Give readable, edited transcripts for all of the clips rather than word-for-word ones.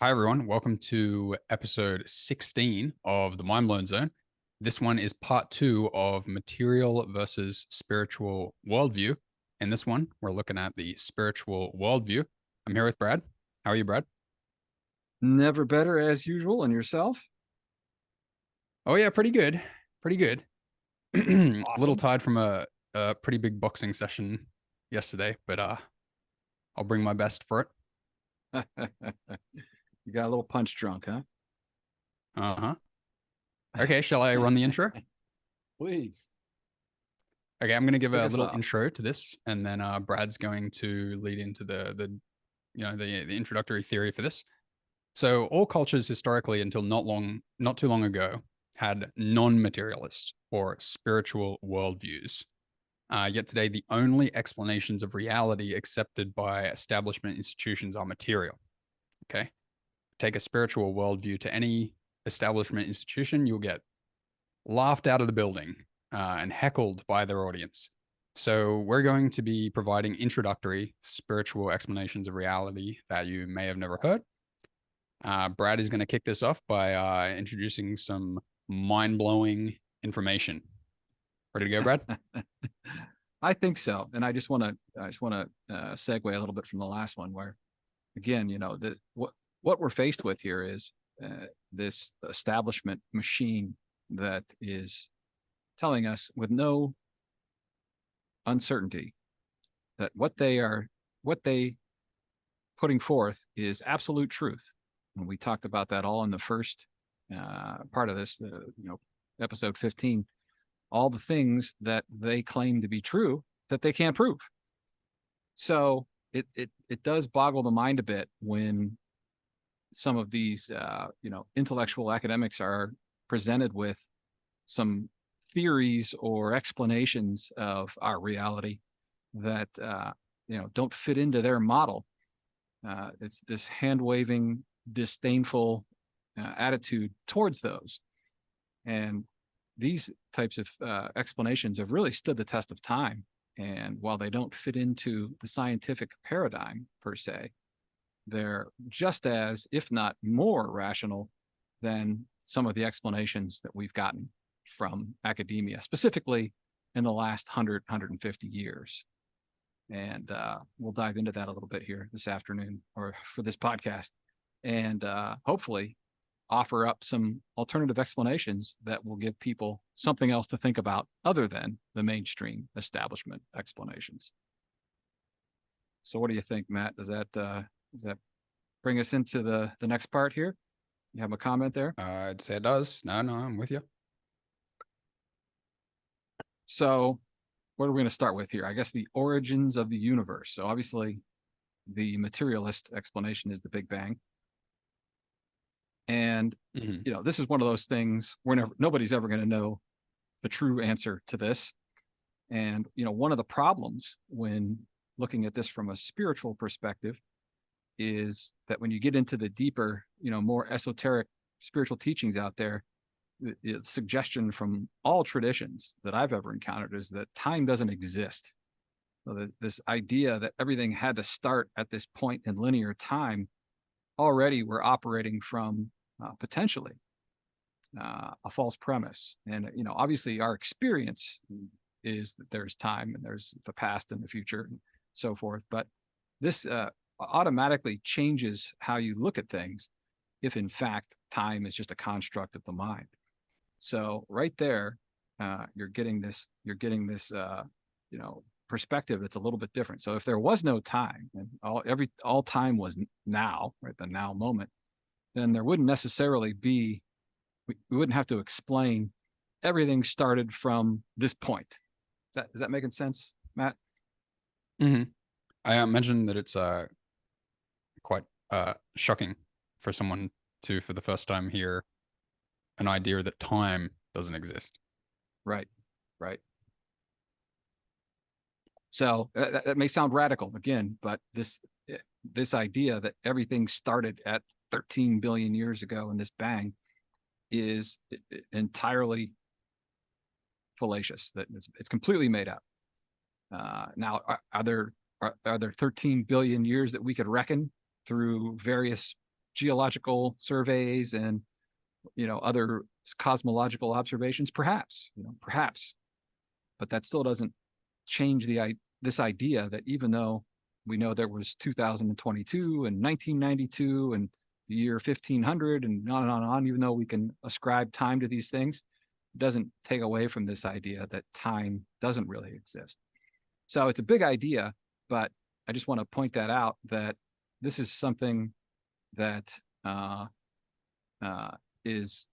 Hi, everyone. Welcome to episode 16 of the Mind Blown Zone. This one is part two of material versus spiritual worldview. In this one, we're looking at the spiritual worldview. I'm here with Brad. How are you, Brad? Never better as usual. And yourself? Oh, yeah, pretty good. Pretty good. A little Awesome. tired from a pretty big boxing session yesterday, but I'll bring my best for it. You got a little punch drunk, huh? Uh-huh. Okay, shall I run the intro? Please Okay, I'm going to give kick a us little off. intro to this, and then Brad's going to lead into the introductory theory for this. So all cultures historically, until not too long ago, had non-materialist or spiritual worldviews. Yet today, the only explanations of reality accepted by establishment institutions are material. Okay, take a spiritual worldview to any establishment institution, you'll get laughed out of the building and heckled by their audience. So, we're going to be providing introductory spiritual explanations of reality that you may have never heard. Brad is going to kick this off by introducing some mind blowing information. Ready to go, Brad? I think so. And I just want to segue a little bit from the last one where, again, what we're faced with here is this establishment machine that is telling us with no uncertainty that what they putting forth is absolute truth. And we talked about that all in the first part of this, episode 15, all the things that they claim to be true that they can't prove. So it does boggle the mind a bit when some of these intellectual academics are presented with some theories or explanations of our reality that don't fit into their model. It's this hand waving, disdainful attitude towards those. And these types of explanations have really stood the test of time. And while they don't fit into the scientific paradigm per se, they're just as, if not more, rational than some of the explanations that we've gotten from academia, specifically in the last 150 years. And we'll dive into that a little bit here this afternoon or for this podcast, and hopefully offer up some alternative explanations that will give people something else to think about other than the mainstream establishment explanations. So what do you think, Matt? Does that bring us into the next part here? You have a comment there? I'd say it does. No, I'm with you. So what are we going to start with here? I guess the origins of the universe. So obviously the materialist explanation is the Big Bang. And Mhm. this is one of those things where nobody's ever going to know the true answer to this. And one of the problems when looking at this from a spiritual perspective is that when you get into the deeper, more esoteric spiritual teachings out there, the suggestion from all traditions that I've ever encountered is that time doesn't exist. So this idea that everything had to start at this point in linear time, already we're operating from potentially a false premise. And obviously our experience is that there's time and there's the past and the future and so forth. But this automatically changes how you look at things if in fact time is just a construct of the mind. So right there, you're getting this perspective that's a little bit different. So if there was no time and all time was now, right, the now moment, then there wouldn't necessarily be, we wouldn't have to explain everything started from this point. Is that making sense, Matt? Hmm. I mentioned that it's quite shocking for someone to, for the first time, hear an idea that time doesn't exist. Right, right. So that may sound radical again, but this idea that everything started at 13 billion years ago in this bang is entirely fallacious. That it's completely made up. Now, are there 13 billion years that we could reckon through various geological surveys and, other cosmological observations? Perhaps, perhaps, but that still doesn't change this idea that even though we know there was 2022 and 1992 and the year 1500 and on and on and on, even though we can ascribe time to these things, it doesn't take away from this idea that time doesn't really exist. So it's a big idea, but I just want to point that out, that this is something that is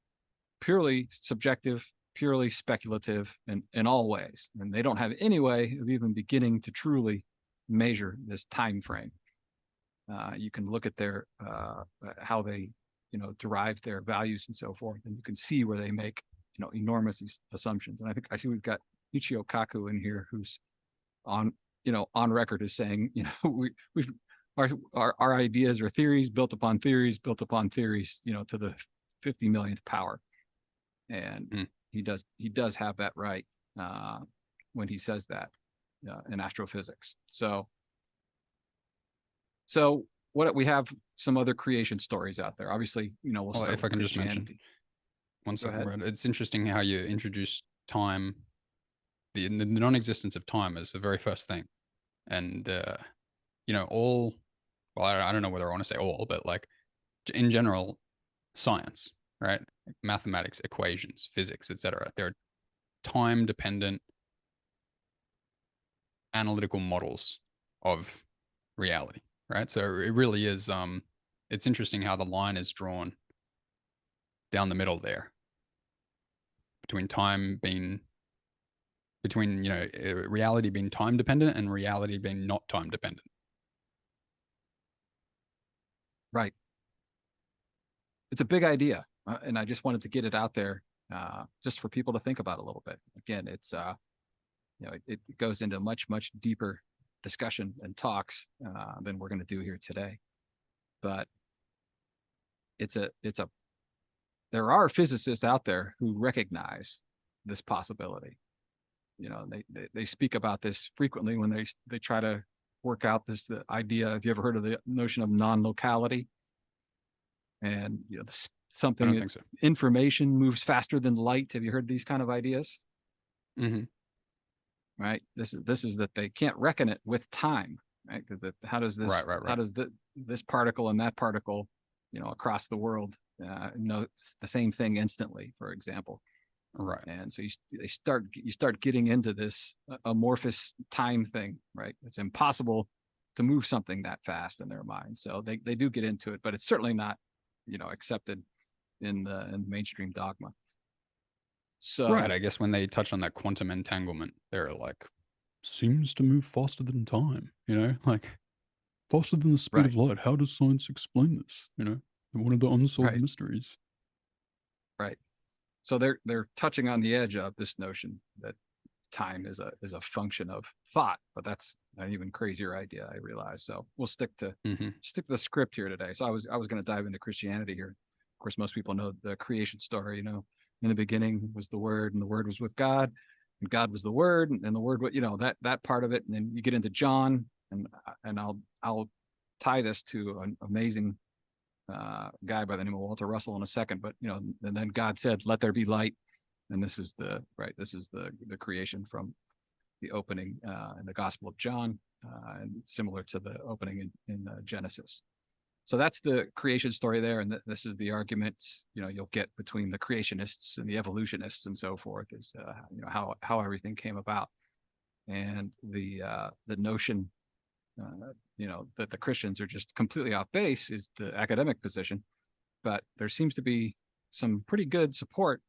purely subjective, purely speculative in all ways. And they don't have any way of even beginning to truly measure this time frame. You can look at their how they derive their values and so forth, and you can see where they make enormous assumptions. And I see we've got Ichio Kaku in here, who's on record as saying we've our ideas are theories built upon theories built upon theories, to the 50 millionth power. And he does have that right when he says that in astrophysics. So what we have some other creation stories out there. Obviously, we'll start if I can just mention one second, Brad. It's interesting how you introduce time, the non-existence of time as the very first thing. And all, well, I don't know whether I want to say all, but like in general, science, right? Mathematics, equations, physics, etc. They're time dependent analytical models of reality, right? So it really is it's interesting how the line is drawn down the middle there between reality being time dependent and reality being not time dependent. Right. It's a big idea, and I just wanted to get it out there just for people to think about a little bit. Again, it's it goes into much deeper discussion and talks than we're going to do here today. But there are physicists out there who recognize this possibility. They speak about this frequently when they try to work out the idea. Have you ever heard of the notion of non-locality? And something so. Information moves faster than light. Have you heard these kind of ideas? Mm-hmm. Right. This is that they can't reckon it with time. Right. How does this? Right. How does this particle and that particle, across the world, know the same thing instantly? For example. Right. And so you start getting into this amorphous time thing. Right. It's impossible to move something that fast in their mind. So they do get into it, but it's certainly not accepted in the mainstream dogma. So right, I guess when they touch on that quantum entanglement, they're like, seems to move faster than time, like faster than the speed of light. How does science explain this? One of the unsolved mysteries. Right. So they're touching on the edge of this notion that time is a function of thought, but that's an even crazier idea, I realize. So we'll stick to the script here today. So I was going to dive into Christianity here. Of course, most people know the creation story. In the beginning was the Word, and the Word was with God, and God was the Word, and the Word, that part of it. And then you get into John, and I'll tie this to an amazing guy by the name of Walter Russell in a second. But and then God said, "Let there be light." And this is the creation from the opening in the Gospel of John, and similar to the opening in Genesis. So that's the creation story there, and this is the arguments you'll get between the creationists and the evolutionists and so forth. Is how everything came about, and the notion that the Christians are just completely off base is the academic position, but there seems to be some pretty good support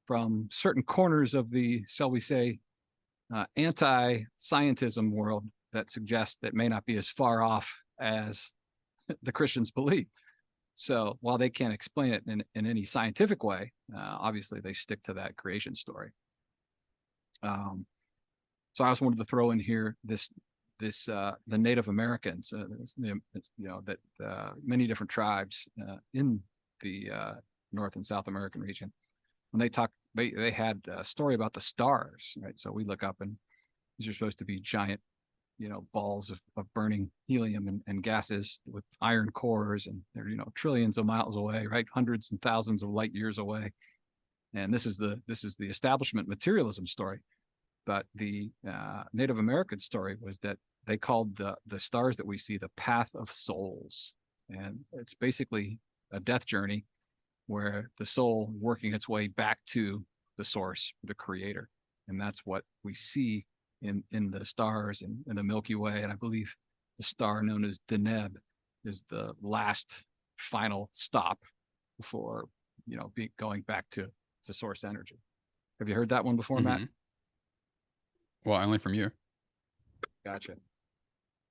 from certain corners of the, shall we say, anti-scientism world that suggests that may not be as far off as the Christians believe. So while they can't explain it in any scientific way, obviously they stick to that creation story. So I also wanted to throw in here the Native Americans, that many different tribes in the North and South American region. When they talk, they had a story about the stars, right? So we look up, and these are supposed to be giant balls of burning helium and gases with iron cores, and they're, trillions of miles away, right? Hundreds and thousands of light years away. And this is the establishment materialism story. But the Native American story was that they called the stars that we see the path of souls. And it's basically a death journey where the soul working its way back to the source, the creator. And that's what we see in the stars and in the Milky Way. And I believe the star known as Deneb is the last final stop before, going back to source energy. Have you heard that one before, Matt? Well, only from you. Gotcha.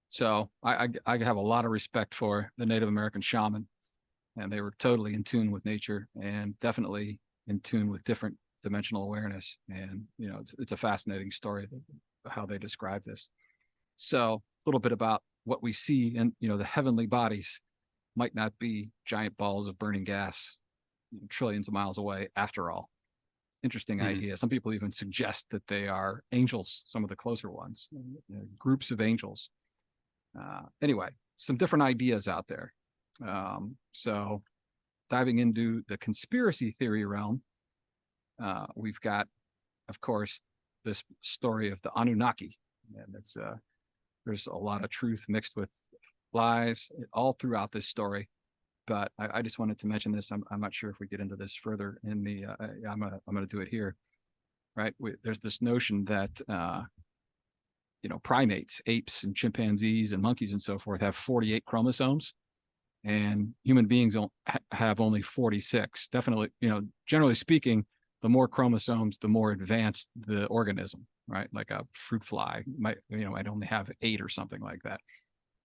So I have a lot of respect for the Native American shaman, and they were totally in tune with nature and definitely in tune with different dimensional awareness. And, it's a fascinating story how they describe this. So a little bit about what we see, and, the heavenly bodies might not be giant balls of burning gas, trillions of miles away after all. Interesting idea. Some people even suggest that they are angels, some of the closer ones, groups of angels. Anyway, some different ideas out there. So diving into the conspiracy theory realm, we've got, of course, this story of the Anunnaki. And there's a lot of truth mixed with lies all throughout this story. But I just wanted to mention this. I'm not sure if we get into this further in the. I'm gonna do it here, right? There's this notion that primates, apes, and chimpanzees, and monkeys, and so forth have 48 chromosomes, and human beings have only 46. Definitely, generally speaking, the more chromosomes, the more advanced the organism, right? Like a fruit fly might only have 8 or something like that.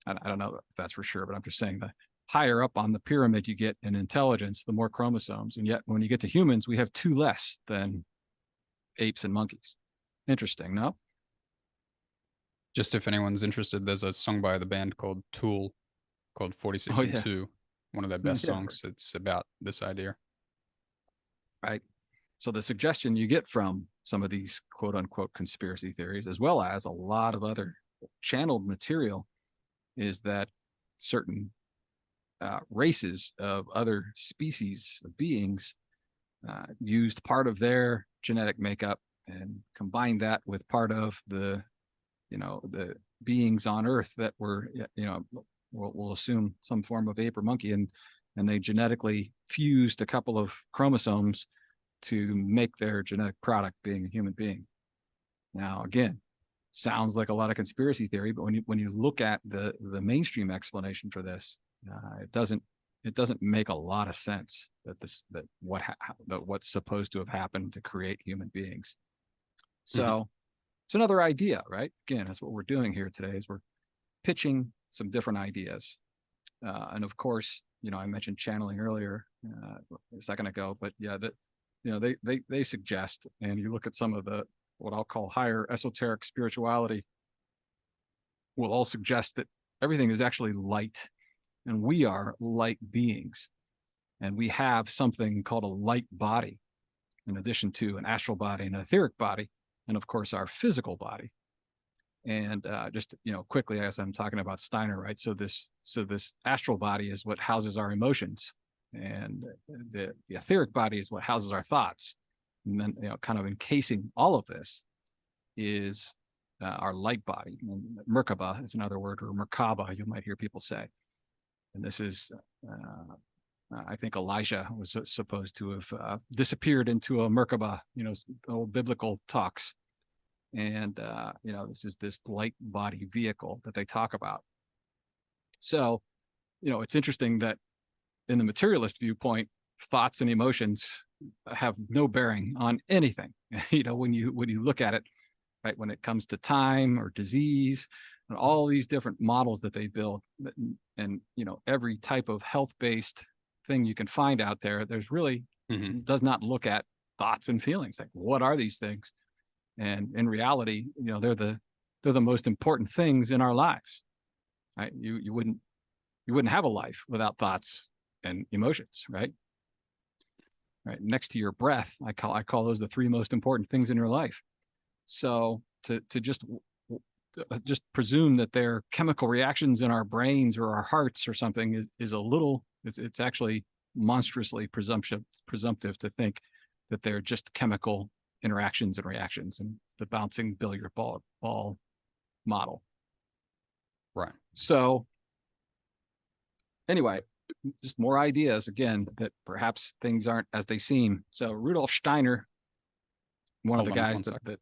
I don't know if that's for sure, but I'm just saying that higher up on the pyramid you get in intelligence, the more chromosomes. And yet when you get to humans, we have 2 less than apes and monkeys. Interesting, no? Just if anyone's interested, there's a song by the band called Tool called 46 and 2. One of their best songs. It's about this idea. Right. So the suggestion you get from some of these quote unquote conspiracy theories, as well as a lot of other channeled material, is that certain races of other species of beings used part of their genetic makeup and combined that with part of the beings on Earth that were, we'll assume some form of ape or monkey, and they genetically fused a couple of chromosomes to make their genetic product being a human being. Now, again, sounds like a lot of conspiracy theory, but when you look at the mainstream explanation for this, it doesn't make a lot of sense that what's supposed to have happened to create human beings. So it's another idea, right? Again, that's what we're doing here today, is we're pitching some different ideas. And of course, I mentioned channeling earlier a second ago, but yeah, they suggest, and you look at some of the what I'll call higher esoteric spirituality, will all suggest that everything is actually light, and we are light beings, and we have something called a light body, in addition to an astral body and an etheric body, and of course our physical body. And just quickly, as I'm talking about Steiner, right? So this astral body is what houses our emotions, and the etheric body is what houses our thoughts. And then, kind of encasing all of this is our light body. And Merkaba is another word, or Merkaba, you might hear people say. And this is, I think Elijah was supposed to have disappeared into a Merkaba, old biblical talks. And, this is this light body vehicle that they talk about. So, it's interesting that in the materialist viewpoint, thoughts and emotions have no bearing on anything. When you look at it, right, when it comes to time or disease and all these different models that they build, and every type of health-based thing you can find out there, there's really does not look at thoughts and feelings. Like, what are these things? And in reality, they're the most important things in our lives, right? You wouldn't have a life without thoughts and emotions, right? Right next to your breath, I call those the 3 most important things in your life. So to just just presume that they're chemical reactions in our brains or our hearts or something is a little, it's actually monstrously presumptive to think that they're just chemical interactions and reactions and the bouncing billiard ball model. Right. So anyway, just more ideas again that perhaps things aren't as they seem. So Rudolf Steiner, one of the guys that.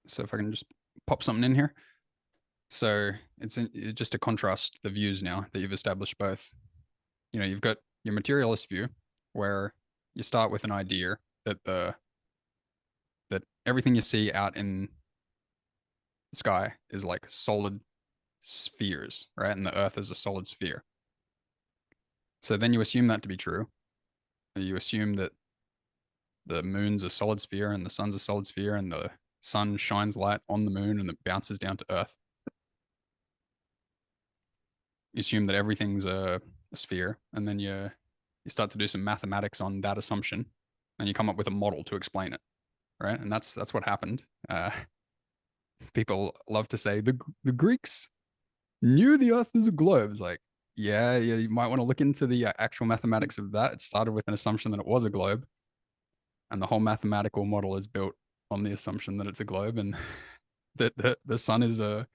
So if I can just pop something in here. So it's just to contrast the views now that you've established both. You know, you've got your materialist view where you start with an idea that that everything you see out in the sky is like solid spheres, right? And the earth is a solid sphere. So then you assume that to be true. You assume that the moon's a solid sphere and the sun's a solid sphere and the sun shines light on the moon and it bounces down to earth. You assume that everything's a sphere, and then you start to do some mathematics on that assumption, and you come up with a model to explain it, right? And that's what happened. People love to say the Greeks knew the Earth is a globe. It's like, yeah, you might want to look into the actual mathematics of that. It started with an assumption that it was a globe, and the whole mathematical model is built on the assumption that it's a globe, and that the sun is a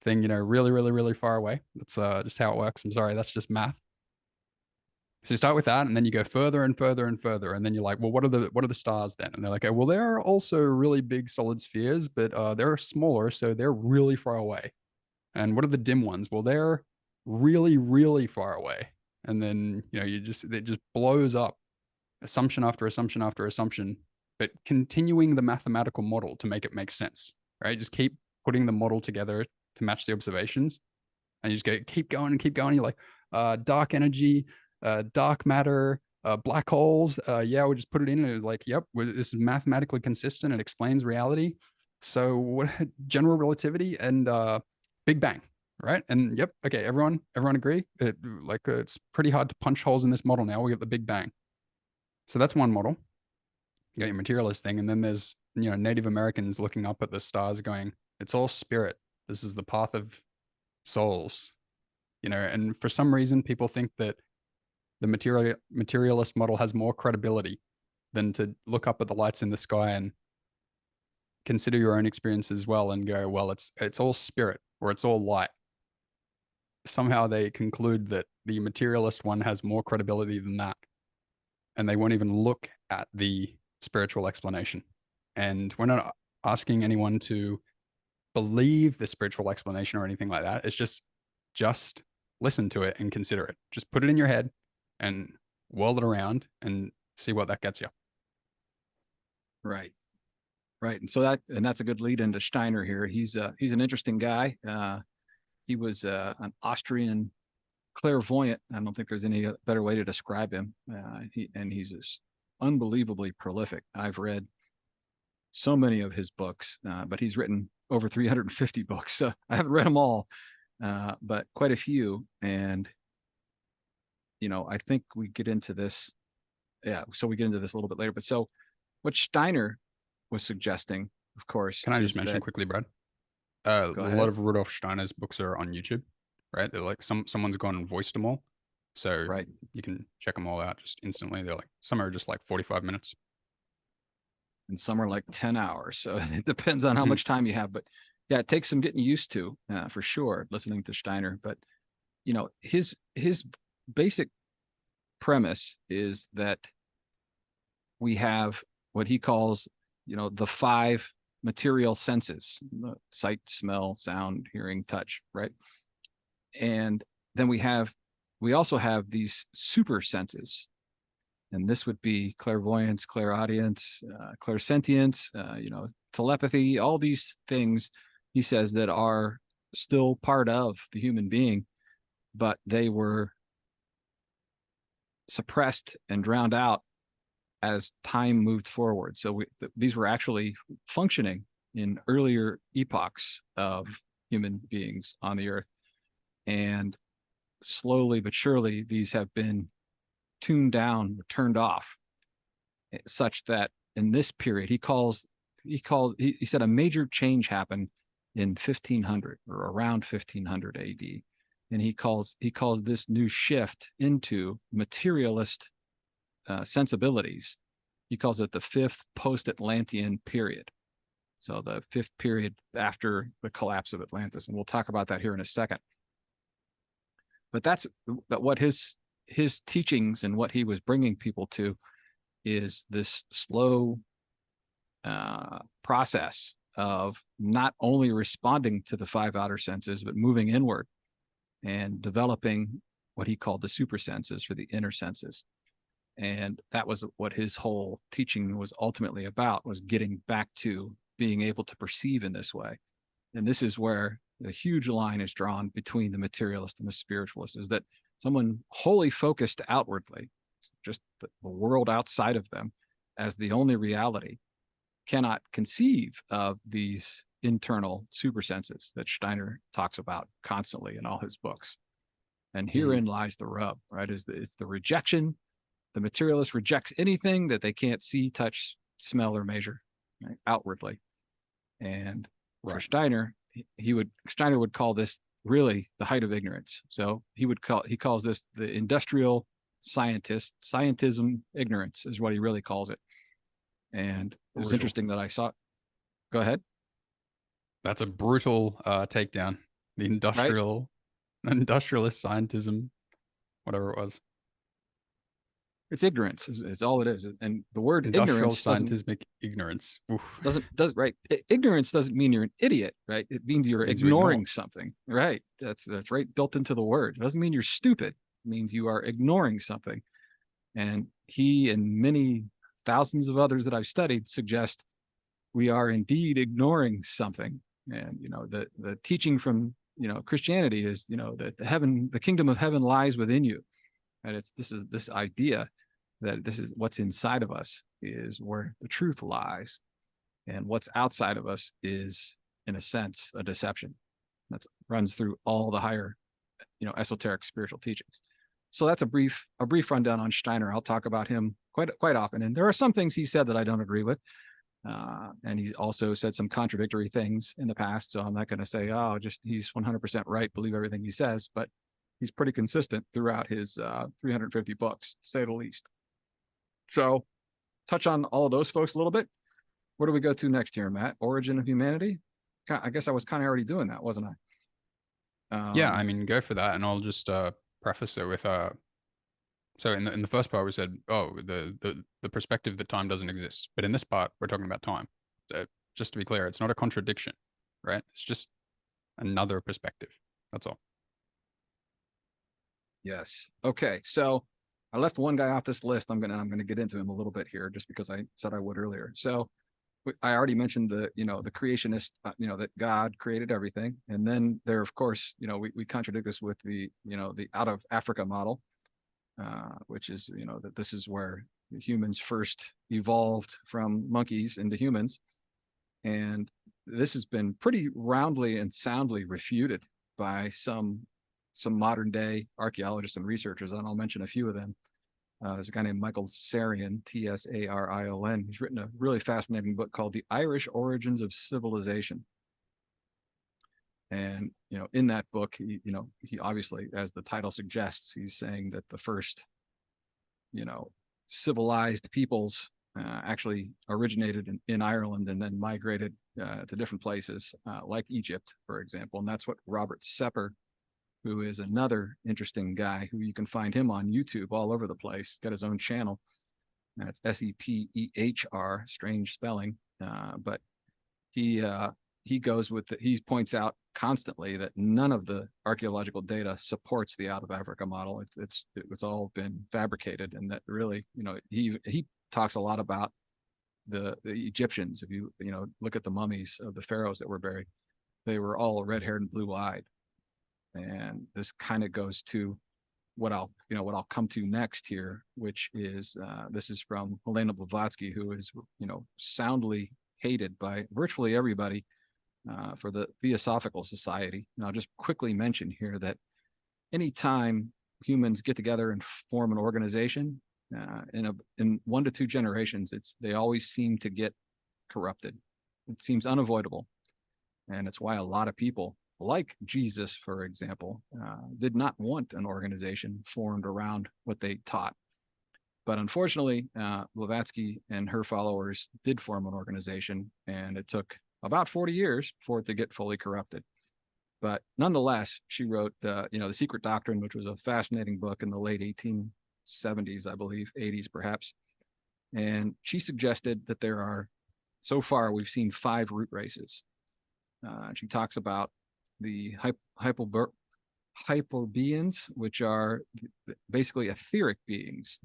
thing, you know, really, really, really far away. That's just how it works. I'm sorry, that's just math. So you start with that, and then you go further and further and further, and then you're like, well, what are the stars then? And they're like, oh, well, they're also really big solid spheres, but they're smaller, so they're really far away. And what are the dim ones? Well, they're really, really far away. And then it just blows up, assumption after assumption after assumption, but continuing the mathematical model to make it make sense, right? Just keep putting the model together to match the observations, and you just keep going and keep going. You're like, dark energy, dark matter, black holes. Yeah, we'll just put it in and like, yep, this is mathematically consistent. It explains reality. So what? General relativity and Big Bang, right? And yep, okay, everyone agree. It's pretty hard to punch holes in this model now. We got the Big Bang. So that's one model. You got your materialist thing, and then there's Native Americans looking up at the stars, going, "It's all spirit. This is the path of souls." And for some reason, people think that the materialist model has more credibility than to look up at the lights in the sky and consider your own experience as well and go, well, it's all spirit or it's all light. Somehow they conclude that the materialist one has more credibility than that, and they won't even look at the spiritual explanation. And we're not asking anyone to believe the spiritual explanation or anything like that. It's just listen to it and consider it. Just put it in your head and whirl it around and see what that gets you. Right. And so that's a good lead into Steiner here. He's an interesting guy. He was an Austrian clairvoyant. I don't think there's any better way to describe him. He's just unbelievably prolific. I've read so many of his books, but he's written over 350 books. So I haven't read them all, but quite a few. And I think we get into this. Yeah, so we get into this a little bit later. But so what Steiner was suggesting, of course. Can I just mention quickly, Brad? A lot of Rudolf Steiner's books are on YouTube, right? They're like someone's gone and voiced them all. So you can check them all out just instantly. They're like, some are just like 45 minutes. And some are like 10 hours. So it depends on how much time you have. But yeah, it takes some getting used to, for sure, listening to Steiner. But, his basic premise is that we have what he calls, the 5 material senses: sight, smell, sound, hearing, touch, right? And then we also have these super senses. And this would be clairvoyance, clairaudience, clairsentience, telepathy, all these things, he says, that are still part of the human being, but they were suppressed and drowned out as time moved forward. So these were actually functioning in earlier epochs of human beings on the earth. And slowly but surely, these have been tuned down, turned off, such that in this period, he said a major change happened in 1500 or around 1500 AD, and he calls this new shift into materialist sensibilities. He calls it the fifth post-Atlantean period. So the fifth period after the collapse of Atlantis, and we'll talk about that here in a second. But that's what his teachings and what he was bringing people to is this slow process of not only responding to the five outer senses, but moving inward and developing what he called the super senses for the inner senses. And that was what his whole teaching was ultimately about, was getting back to being able to perceive in this way. And this is where the huge line is drawn between the materialist and the spiritualist, is that someone wholly focused outwardly, just the world outside of them as the only reality, cannot conceive of these internal super senses that Steiner talks about constantly in all his books. And herein lies the rub, right? It's the rejection. The materialist rejects anything that they can't see, touch, smell, or measure, right, outwardly. And for Steiner, Steiner would call this really the height of ignorance. So he calls this the industrial scientism ignorance is what he really calls it. And it was interesting that I saw. Go ahead. That's a brutal takedown. The industrialist scientism, whatever it was. It's ignorance. It's all it is. And the word industrial ignorance scientific ignorance right. Ignorance doesn't mean you're an idiot, right? It means you're ignoring something, right? That's right, built into the word. It doesn't mean you're stupid. It means you are ignoring something. And he and many thousands of others that I've studied suggest we are indeed ignoring something. And the teaching from Christianity is that the kingdom of heaven lies within you. And this idea that this is what's inside of us is where the truth lies, and what's outside of us is, in a sense, a deception. That runs through all the higher, esoteric spiritual teachings. So that's a brief rundown on Steiner. I'll talk about him quite often, and there are some things he said that I don't agree with, and he's also said some contradictory things in the past. So I'm not going to say, he's 100% right, believe everything he says, but he's pretty consistent throughout his 350 books, to say the least. So touch on all of those folks a little bit. Where do we go to next here, Matt? Origin of Humanity? I guess I was kind of already doing that, wasn't I? Yeah, I mean, go for that. And I'll just preface it with so in the first part we said, the perspective that time doesn't exist. But in this part, we're talking about time. So just to be clear, it's not a contradiction, right? It's just another perspective. That's all. Yes. Okay. So I left one guy off this list. I'm gonna get into him a little bit here, just because I said I would earlier. So I already mentioned the creationist, that God created everything, and then there, of course, we contradict this with the out of Africa model, which is that this is where humans first evolved from monkeys into humans, and this has been pretty roundly and soundly refuted by some modern day archaeologists and researchers, and I'll mention a few of them. There's a guy named Michael Sarion, Tsarion. He's written a really fascinating book called The Irish Origins of Civilization. And, in that book, he obviously, as the title suggests, he's saying that the first, civilized peoples actually originated in Ireland and then migrated to different places, like Egypt, for example. And that's what Robert Sepper, who is another interesting guy, who you can find him on YouTube all over the place. Got his own channel. That's Sepher, strange spelling. But he points out constantly that none of the archaeological data supports the out of Africa model. It's all been fabricated, and that really, he talks a lot about the Egyptians. If you look at the mummies of the pharaohs that were buried, they were all red-haired and blue-eyed. And this kind of goes to what I'll come to next here, which is this is from Helena Blavatsky, who is soundly hated by virtually everybody for the Theosophical Society. And I'll just quickly mention here that anytime humans get together and form an organization, in 1 to 2 generations, they always seem to get corrupted. It seems unavoidable. And it's why a lot of people, like Jesus, for example, did not want an organization formed around what they taught. But unfortunately, Blavatsky and her followers did form an organization, and it took about 40 years for it to get fully corrupted. But nonetheless, she wrote, The Secret Doctrine, which was a fascinating book in the late 1870s, I believe, 80s perhaps. And she suggested that there are, so far, we've seen 5 root races. She talks about the hyperbeings, which are basically etheric beings.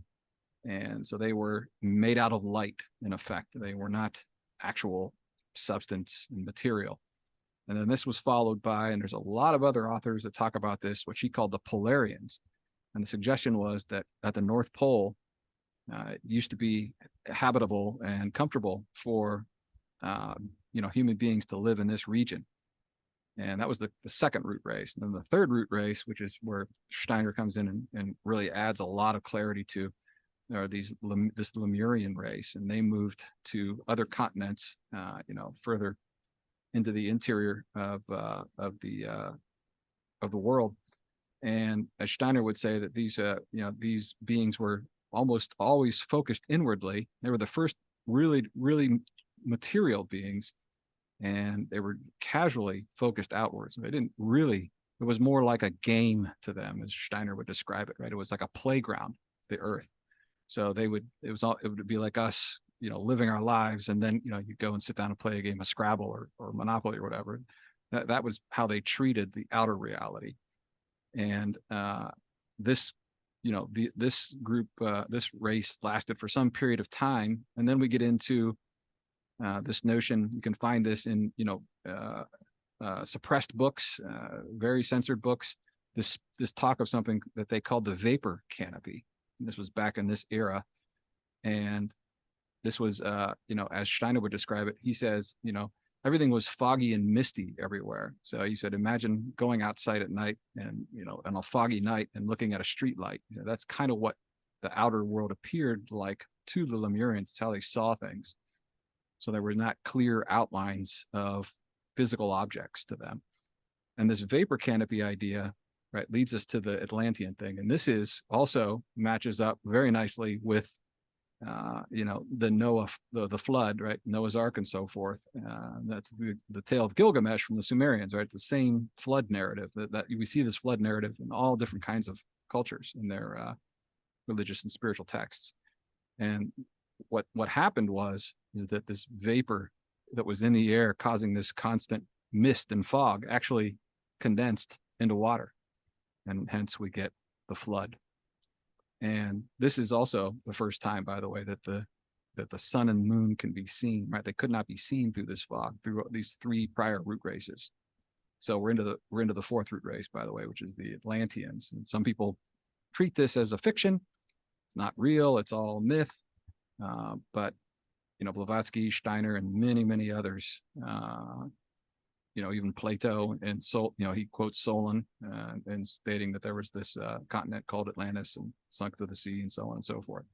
And so they were made out of light, in effect. They were not actual substance and material. And then this was followed by, and there's a lot of other authors that talk about this, what she called the Polarians. And the suggestion was that at the North Pole, it used to be habitable and comfortable for human beings to live in this region. And that was the second root race. And then the third root race, which is where Steiner comes in and really adds a lot of clarity to, are this Lemurian race, and they moved to other continents, further into the interior of the world. And as Steiner would say, that these beings were almost always focused inwardly. They were the first really, really material beings, and they were casually focused outwards. They didn't really, it was more like a game to them, as Steiner would describe it, right? It was like a playground, the earth. So it would be like us, living our lives, and then, you go and sit down and play a game of Scrabble or Monopoly or whatever. That was how they treated the outer reality. And this group, this race lasted for some period of time. And then we get into this notion. You can find this in, suppressed books, very censored books, this talk of something that they called the vapor canopy. And this was back in this era. And this was, as Steiner would describe it, he says, everything was foggy and misty everywhere. So he said, imagine going outside at night and, on a foggy night and looking at a street light. That's kind of what the outer world appeared like to the Lemurians. It's how they saw things. So there were not clear outlines of physical objects to them. And this vapor canopy idea, right, leads us to the Atlantean thing. And this is also matches up very nicely with, the flood, right, Noah's Ark and so forth. That's the tale of Gilgamesh from the Sumerians, right? It's the same flood narrative that we see this flood narrative in all different kinds of cultures in their religious and spiritual texts. And what happened is that this vapor that was in the air causing this constant mist and fog actually condensed into water. And hence we get the flood. And this is also the first time, by the way, that the sun and moon can be seen, right? They could not be seen through this fog, through these 3 prior root races. So we're into the 4th root race, by the way, which is the Atlanteans. And some people treat this as a fiction. It's not real. It's all myth. But Blavatsky, Steiner, and many, many others, even Plato, and he quotes Solon and stating that there was this continent called Atlantis and sunk to the sea and so on and so forth.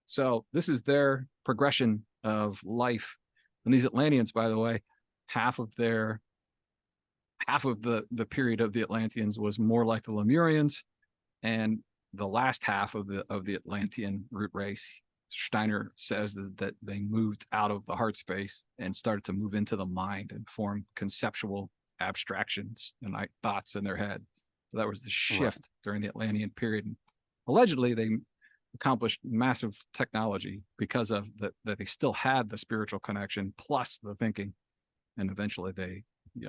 So this is their progression of life. And these Atlanteans, by the way, half of the period of the Atlanteans was more like the Lemurians, and the last half of the Atlantean root race, Steiner says, is that they moved out of the heart space and started to move into the mind and form conceptual abstractions and thoughts in their head. So that was the shift during the Atlantean period. And allegedly, they accomplished massive technology because of that they still had the spiritual connection plus the thinking, and eventually they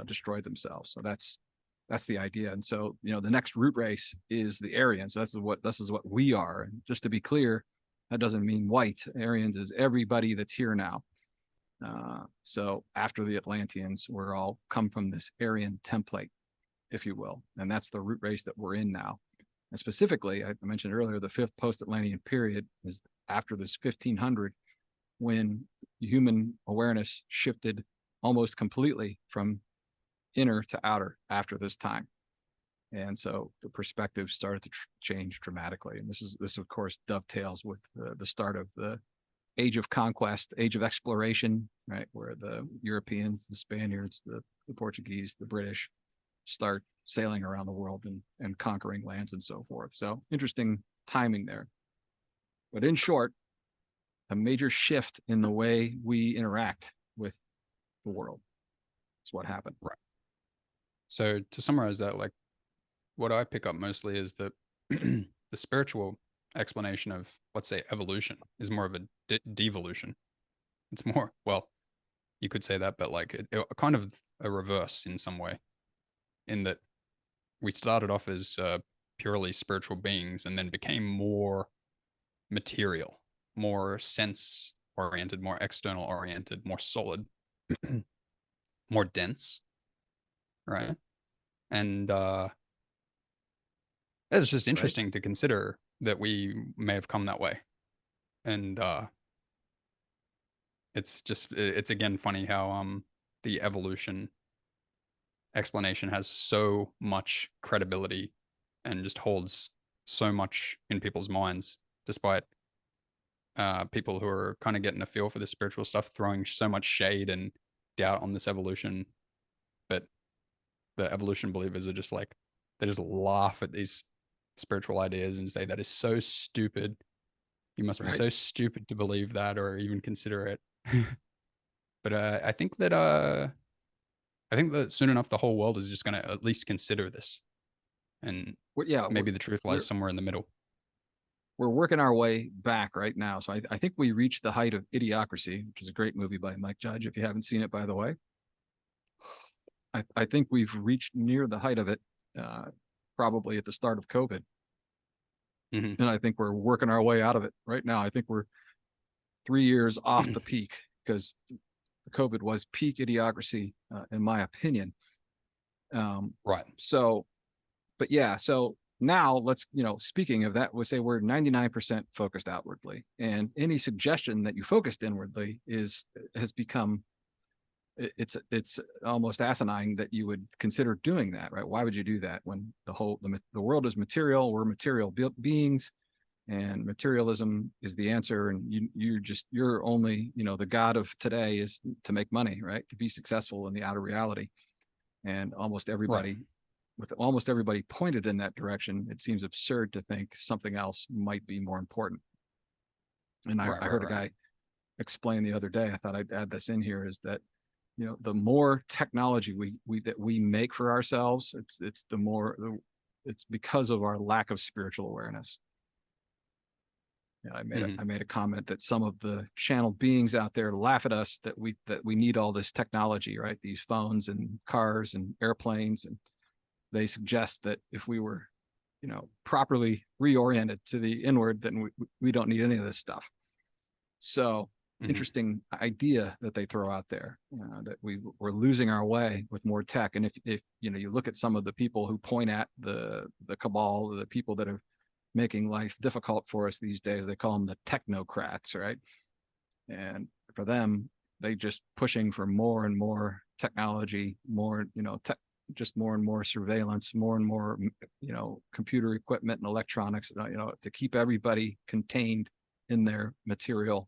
destroyed themselves. So that's the idea. And so the next root race is the Aryans. So this is what we are. And just to be clear, that doesn't mean white. Aryans is everybody that's here now. So after the Atlanteans, we're all come from this Aryan template, if you will. And that's the root race that we're in now. And specifically, I mentioned earlier, the 5th post-Atlantean period is after this 1500, when human awareness shifted almost completely from inner to outer after this time. And so the perspective started to change dramatically. And this of course dovetails with the start of the age of conquest, age of exploration, right? Where the Europeans, the Spaniards, the Portuguese, the British start sailing around the world and conquering lands and so forth. So interesting timing there. But in short, a major shift in the way we interact with the world is what happened. Right. So to summarize that, like what I pick up mostly is that the spiritual explanation of, let's say, evolution is more of a devolution. It's more, well, you could say that, but like kind of a reverse in some way, in that we started off as purely spiritual beings and then became more material, more sense oriented, more external oriented, more solid, more dense, right? And it's just Right. interesting to consider that we may have come that way. And it's again funny how the evolution explanation has so much credibility and just holds so much in people's minds, despite people who are kind of getting a feel for the spiritual stuff throwing so much shade and doubt on this evolution. But the evolution believers are just like, they just laugh at these spiritual ideas and say that is so stupid. You must be Right. so stupid to believe that or even consider it. But I think that soon enough the whole world is just going to at least consider this, and Yeah, maybe the truth lies we're somewhere in the middle. we're working our way back right now. So I think we reached the height of Idiocracy, which is a great movie by Mike Judge. If you haven't seen it, by the way, I think we've reached near the height of it, probably at the start of COVID. Mm-hmm. And I think we're working our way out of it right now. I think we're 3 years off the peak because COVID was peak Idiocracy, in my opinion. Right. So, but yeah, so now let's, speaking of that, we'll say we're 99% focused outwardly, and any suggestion that you focused inwardly has become, it's almost asinine that you would consider doing that, right? Why would you do that when the world is material, we're material beings, and materialism is the answer, and you're only, the god of today is to make money, right? To be successful in the outer reality. And Right. with almost everybody pointed in that direction, it seems absurd to think something else might be more important. And Right. I Right. heard a Right. guy explain the other day, I thought I'd add this in here, is that, the more technology we make for ourselves, it's because of our lack of spiritual awareness. Yeah, Mm-hmm. I made a comment that some of the channeled beings out there laugh at us that we need all this technology, right? These phones and cars and airplanes, and they suggest that if we were, properly reoriented to the inward, then we don't need any of this stuff. So Mm-hmm. interesting idea that they throw out there, that we're losing our way with more tech. And if you look at some of the people who point at the cabal, the people that are making life difficult for us these days, they call them the technocrats, right? And for them, they just pushing for more and more technology, more, just more and more surveillance, more and more, computer equipment and electronics, to keep everybody contained in their material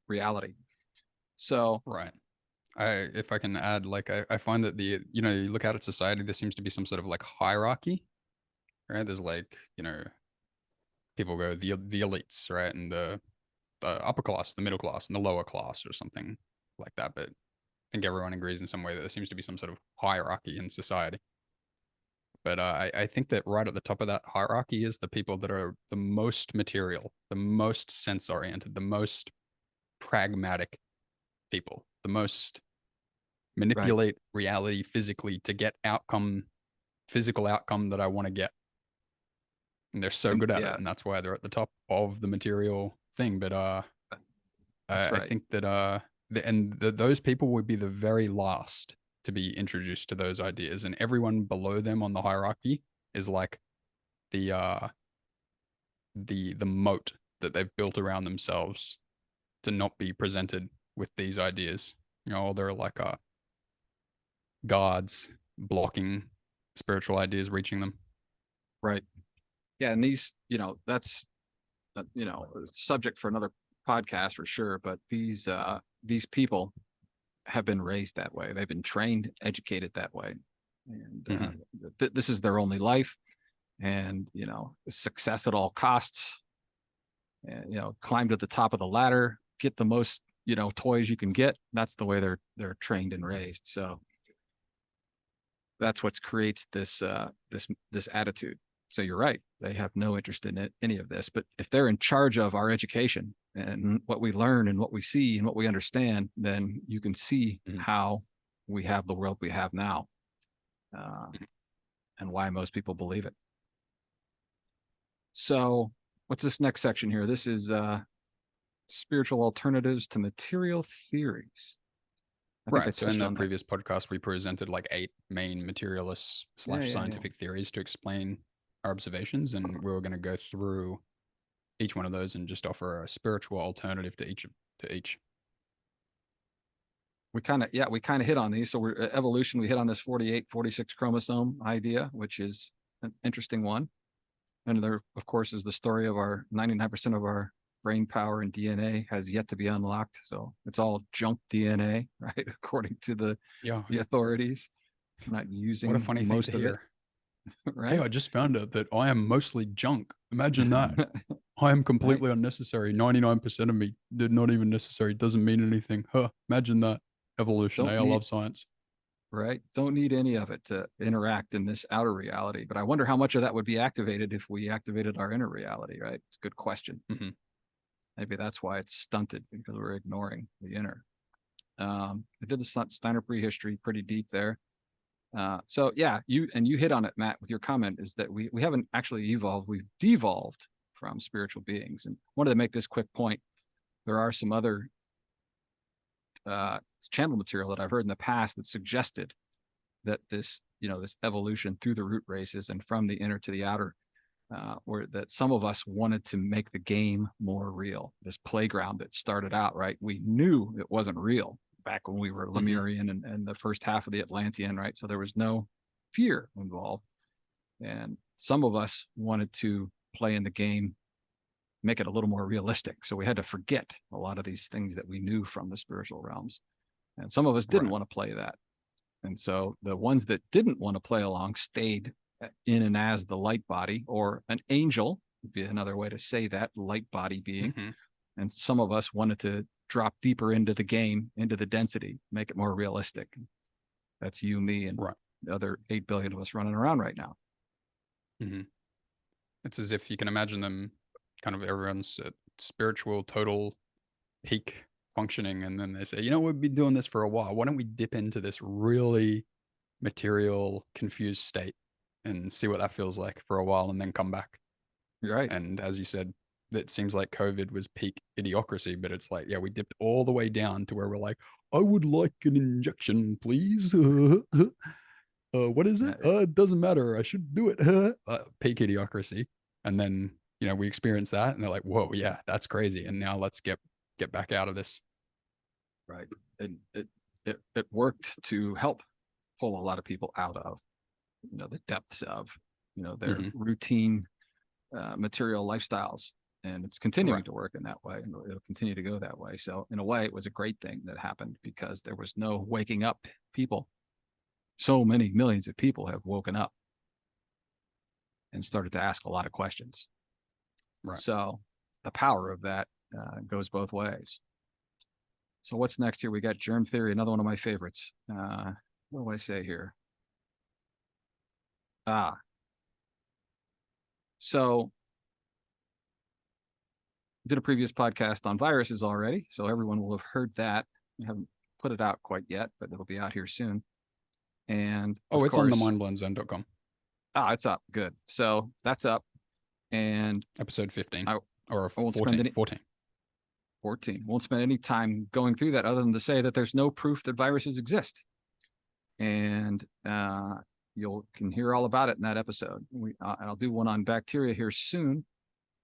reality. So, Right. If I can add, like, I find that you look out at society, there seems to be some sort of like hierarchy, right? There's like, people go the elites, right? And the upper class, the middle class, and the lower class, or something like that. But I think everyone agrees in some way that there seems to be some sort of hierarchy in society. But I think that right at the top of that hierarchy is the people that are the most material, the most sense oriented, the most pragmatic people, the most right. manipulate reality physically to get physical outcome that I want to get. And they're so And good at it. yeah, And that's why they're at the top of the material thing. But that's I right. think that those people would be the very last to be introduced to those ideas, and everyone below them on the hierarchy is like the the moat that they've built around themselves to not be presented with these ideas. They're like guards blocking spiritual ideas reaching them. Right. Yeah. And these, that's, subject for another podcast for sure, but these people have been raised that way. They've been trained, educated that way, and this is their only life. And success at all costs. And climb to the top of the ladder, get the most toys you can get. That's the way they're trained and raised. So that's what creates this attitude. So you're right. They have no interest in any of this. But if they're in charge of our education and what we learn and what we see and what we understand, then you can see how we have the world we have now, and why most people believe it. So what's this next section here? This is spiritual alternatives to material theories. Right. So in the previous podcast, we presented like 8 main materialist / scientific theories to explain our observations. And we were going to go through each one of those and just offer a spiritual alternative to each. We kind of hit on these. So we're evolution. We hit on this 48, 46 chromosome idea, which is an interesting one. And there, of course, is the story of our 99% of our brain power and DNA has yet to be unlocked. So it's all junk DNA, right? According to the authorities. We're not using what a funny most thing to hear. Right? Hey, I just found out that I am mostly junk. Imagine that. I am completely unnecessary. 99% of me did not even necessary. Doesn't mean anything. Huh. Imagine that. Evolution. I love science. Right. Don't need any of it to interact in this outer reality. But I wonder how much of that would be activated if we activated our inner reality, right? It's a good question. Maybe that's why it's stunted, because we're ignoring the inner. I did the Steiner prehistory pretty deep there. So yeah, you hit on it, Matt, with your comment, is that we haven't actually evolved. We've devolved from spiritual beings. And wanted to make this quick point. There are some other channel material that I've heard in the past that suggested that this evolution through the root races and from the inner to the outer, or that some of us wanted to make the game more real. This playground that started out, right? We knew it wasn't real back when we were Lemurian and the first half of the Atlantean, right? So there was no fear involved. And some of us wanted to play in the game, make it a little more realistic. So we had to forget a lot of these things that we knew from the spiritual realms. And some of us didn't want to play that. And so the ones that didn't want to play along stayed in and as the light body, or an angel would be another way to say that, light body being. And some of us wanted to drop deeper into the game, into the density, make it more realistic. That's you, me, and the other 8 billion of us running around right now. It's as if you can imagine them kind of everyone's at spiritual total peak functioning, and then they say, we've been doing this for a while. Why don't we dip into this really material, confused state and see what that feels like for a while, and then come back? Right. And as you said, it seems like COVID was peak idiocracy, but it's like, we dipped all the way down to where we're like, I would like an injection, please. What is it? It doesn't matter. I should do it. Peak idiocracy. And then, we experience that, and they're like, whoa, yeah, that's crazy. And now let's get back out of this. Right. And it worked to help pull a lot of people out of, the depths of, their routine material lifestyles. And it's continuing to work in that way, and it'll continue to go that way. So in a way, it was a great thing that happened, because there was no waking up people. So many millions of people have woken up and started to ask a lot of questions. So the power of that goes both ways. So what's next here? We got germ theory, another one of my favorites. What do I say here? So did a previous podcast on viruses already, so everyone will have heard that. I haven't put it out quite yet, but it'll be out here soon. And it's on the mindblownzone.com. It's up. Good. So that's up. And episode 15 or 14. 14. Won't spend any time going through that, other than to say that there's no proof that viruses exist. And you can hear all about it in that episode. I'll do one on bacteria here soon,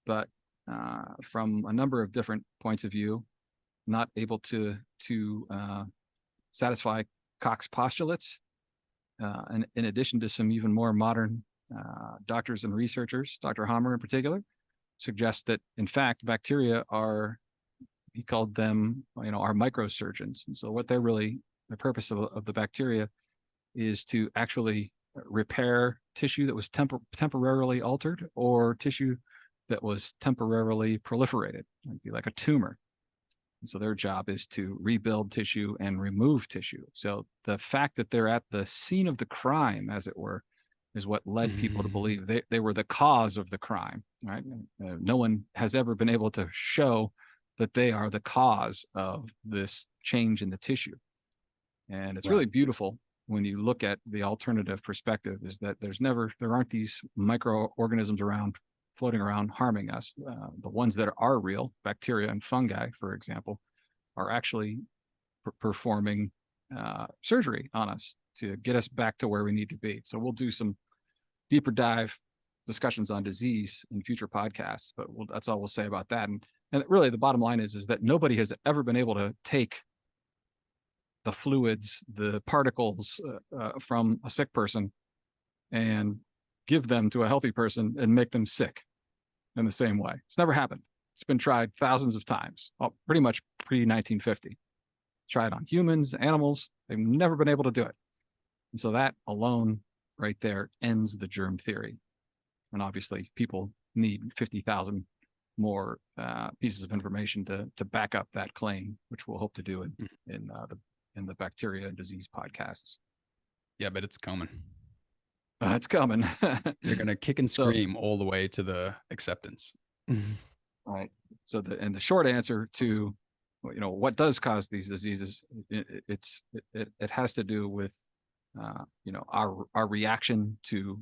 but from a number of different points of view, not able to satisfy Koch's postulates. And in addition to some even more modern doctors and researchers, Dr. Hammer in particular, suggests that, in fact, bacteria are he called them, our microsurgeons. And so what they're really, the purpose of the bacteria is to actually repair tissue that was temporarily altered, or tissue that was temporarily proliferated, like a tumor. And so their job is to rebuild tissue and remove tissue. So the fact that they're at the scene of the crime, as it were, is what led people to believe they were the cause of the crime, right? No one has ever been able to show that they are the cause of this change in the tissue. And it's really beautiful when you look at the alternative perspective, is that there aren't these microorganisms floating around harming us. The ones that are real, bacteria and fungi, for example, are actually performing surgery on us to get us back to where we need to be. So we'll do some deeper dive discussions on disease in future podcasts, but that's all we'll say about that. And really the bottom line is that nobody has ever been able to take the fluids, the particles from a sick person and give them to a healthy person and make them sick in the same way. It's never happened. It's been tried thousands of times, pretty much pre-1950. Tried on humans, animals. They've never been able to do it. And so that alone right there ends the germ theory. And obviously people need 50,000 more pieces of information to back up that claim, which we'll hope to do in the bacteria and disease podcasts. Yeah, but it's coming. It's coming. You're going to kick and scream all the way to the acceptance. Right. So the short answer to, what does cause these diseases, it has to do with, our reaction to,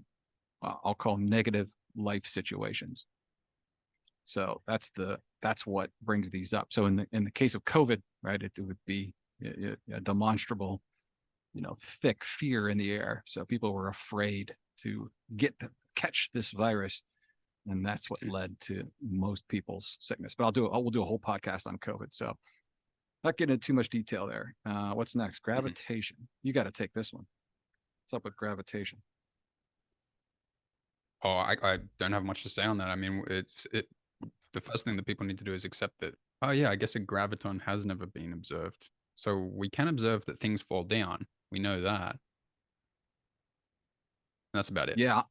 I'll call negative life situations. So that's what brings these up. So in the case of COVID, right, it would be a demonstrable, thick fear in the air. So people were afraid to catch this virus, and that's what led to most people's sickness. But we'll do a whole podcast on COVID. So not getting into too much detail there. What's next? Gravitation. You got to take this one. What's up with gravitation? Oh, I don't have much to say on that. I mean, the first thing that people need to do is accept that, oh yeah, I guess a graviton has never been observed. So we can observe that things fall down. We know that. That's about it. Yeah,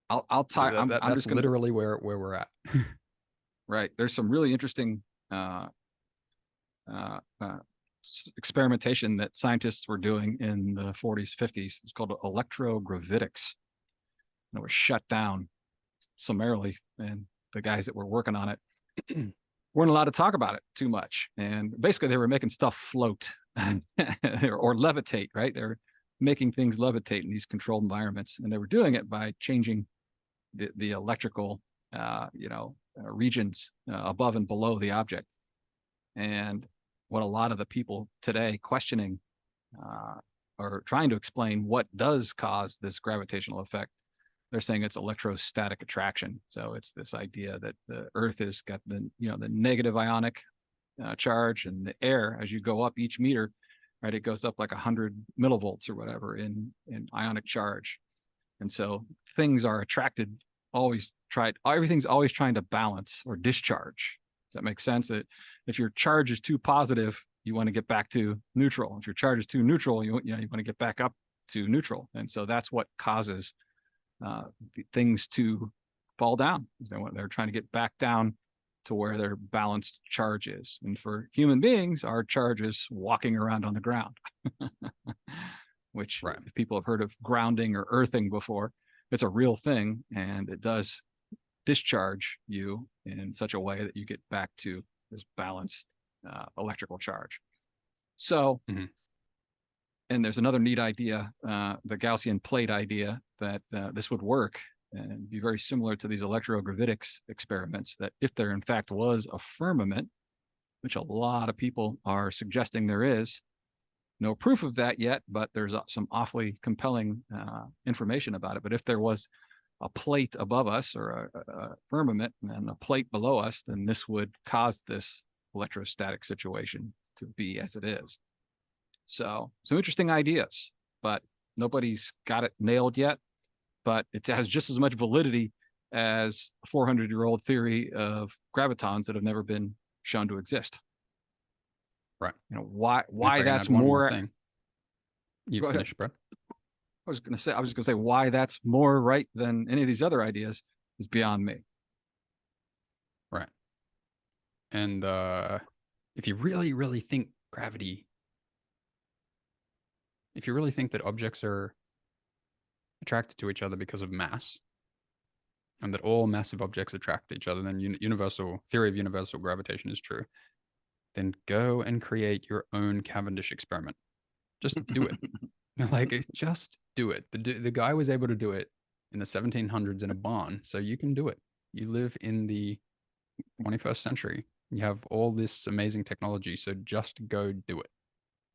I'll tie. That's just literally where we're at. Right. There's some really interesting experimentation that scientists were doing in the 40s, 50s. It's called electrogravitics. And it was shut down summarily, and the guys that were working on it weren't allowed to talk about it too much. And basically they were making stuff float or levitate, right? They're making things levitate in these controlled environments. And they were doing it by changing the electrical, regions above and below the object. And what a lot of the people today questioning or trying to explain what does cause this gravitational effect, they're saying it's electrostatic attraction. So it's this idea that the Earth has got the negative ionic charge, and the air, as you go up each meter, right, it goes up like 100 millivolts or whatever in ionic charge. And so things are attracted, everything's always trying to balance or discharge. Does that make sense? That if your charge is too positive, you want to get back to neutral. If your charge is too neutral, you want to get back up to neutral. And so that's what causes things to fall down. They're trying to get back down to where their balanced charge is. And for human beings, our charge is walking around on the ground, which if people have heard of grounding or earthing before, it's a real thing, and it does discharge you in such a way that you get back to this balanced electrical charge. So, and there's another neat idea, the Gaussian plate idea, that this would work and be very similar to these electrogravitics experiments, that if there in fact was a firmament, which a lot of people are suggesting there is, no proof of that yet, but there's some awfully compelling information about it. But if there was a plate above us, or a firmament and a plate below us, then this would cause this electrostatic situation to be as it is. So some interesting ideas, but nobody's got it nailed yet. But it has just as much validity as a 400-year-old theory of gravitons that have never been shown to exist. Right. Why And if I can that's add one more more. thing, you Go ahead. finish, bro. I was gonna say why that's more right than any of these other ideas is beyond me. Right. And if you really, really think gravity, if you really think that objects are attracted to each other because of mass, and that all massive objects attract each other, then universal theory of universal gravitation is true. Then go and create your own Cavendish experiment. Just do it. Like, just do it. The guy was able to do it in the 1700s in a barn, so you can do it. You live in the 21st century. You have all this amazing technology, so just go do it.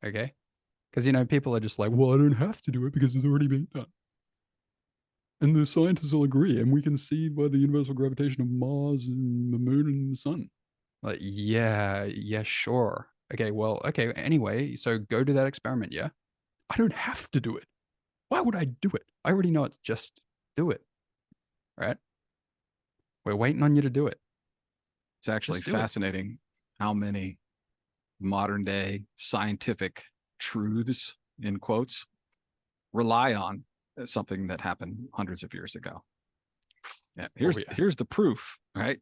Okay? Because, people are just like, well, I don't have to do it because it's already been done. And the scientists will agree, and we can see by the universal gravitation of Mars and the moon and the sun. Like, yeah, sure. Okay, well, okay, anyway, so go do that experiment, yeah? I don't have to do it. Why would I do it? I already know it. Just do it. Right? We're waiting on you to do it. It's actually fascinating how many modern day scientific truths, in quotes, rely on something that happened hundreds of years ago. Yeah, here's the proof, right?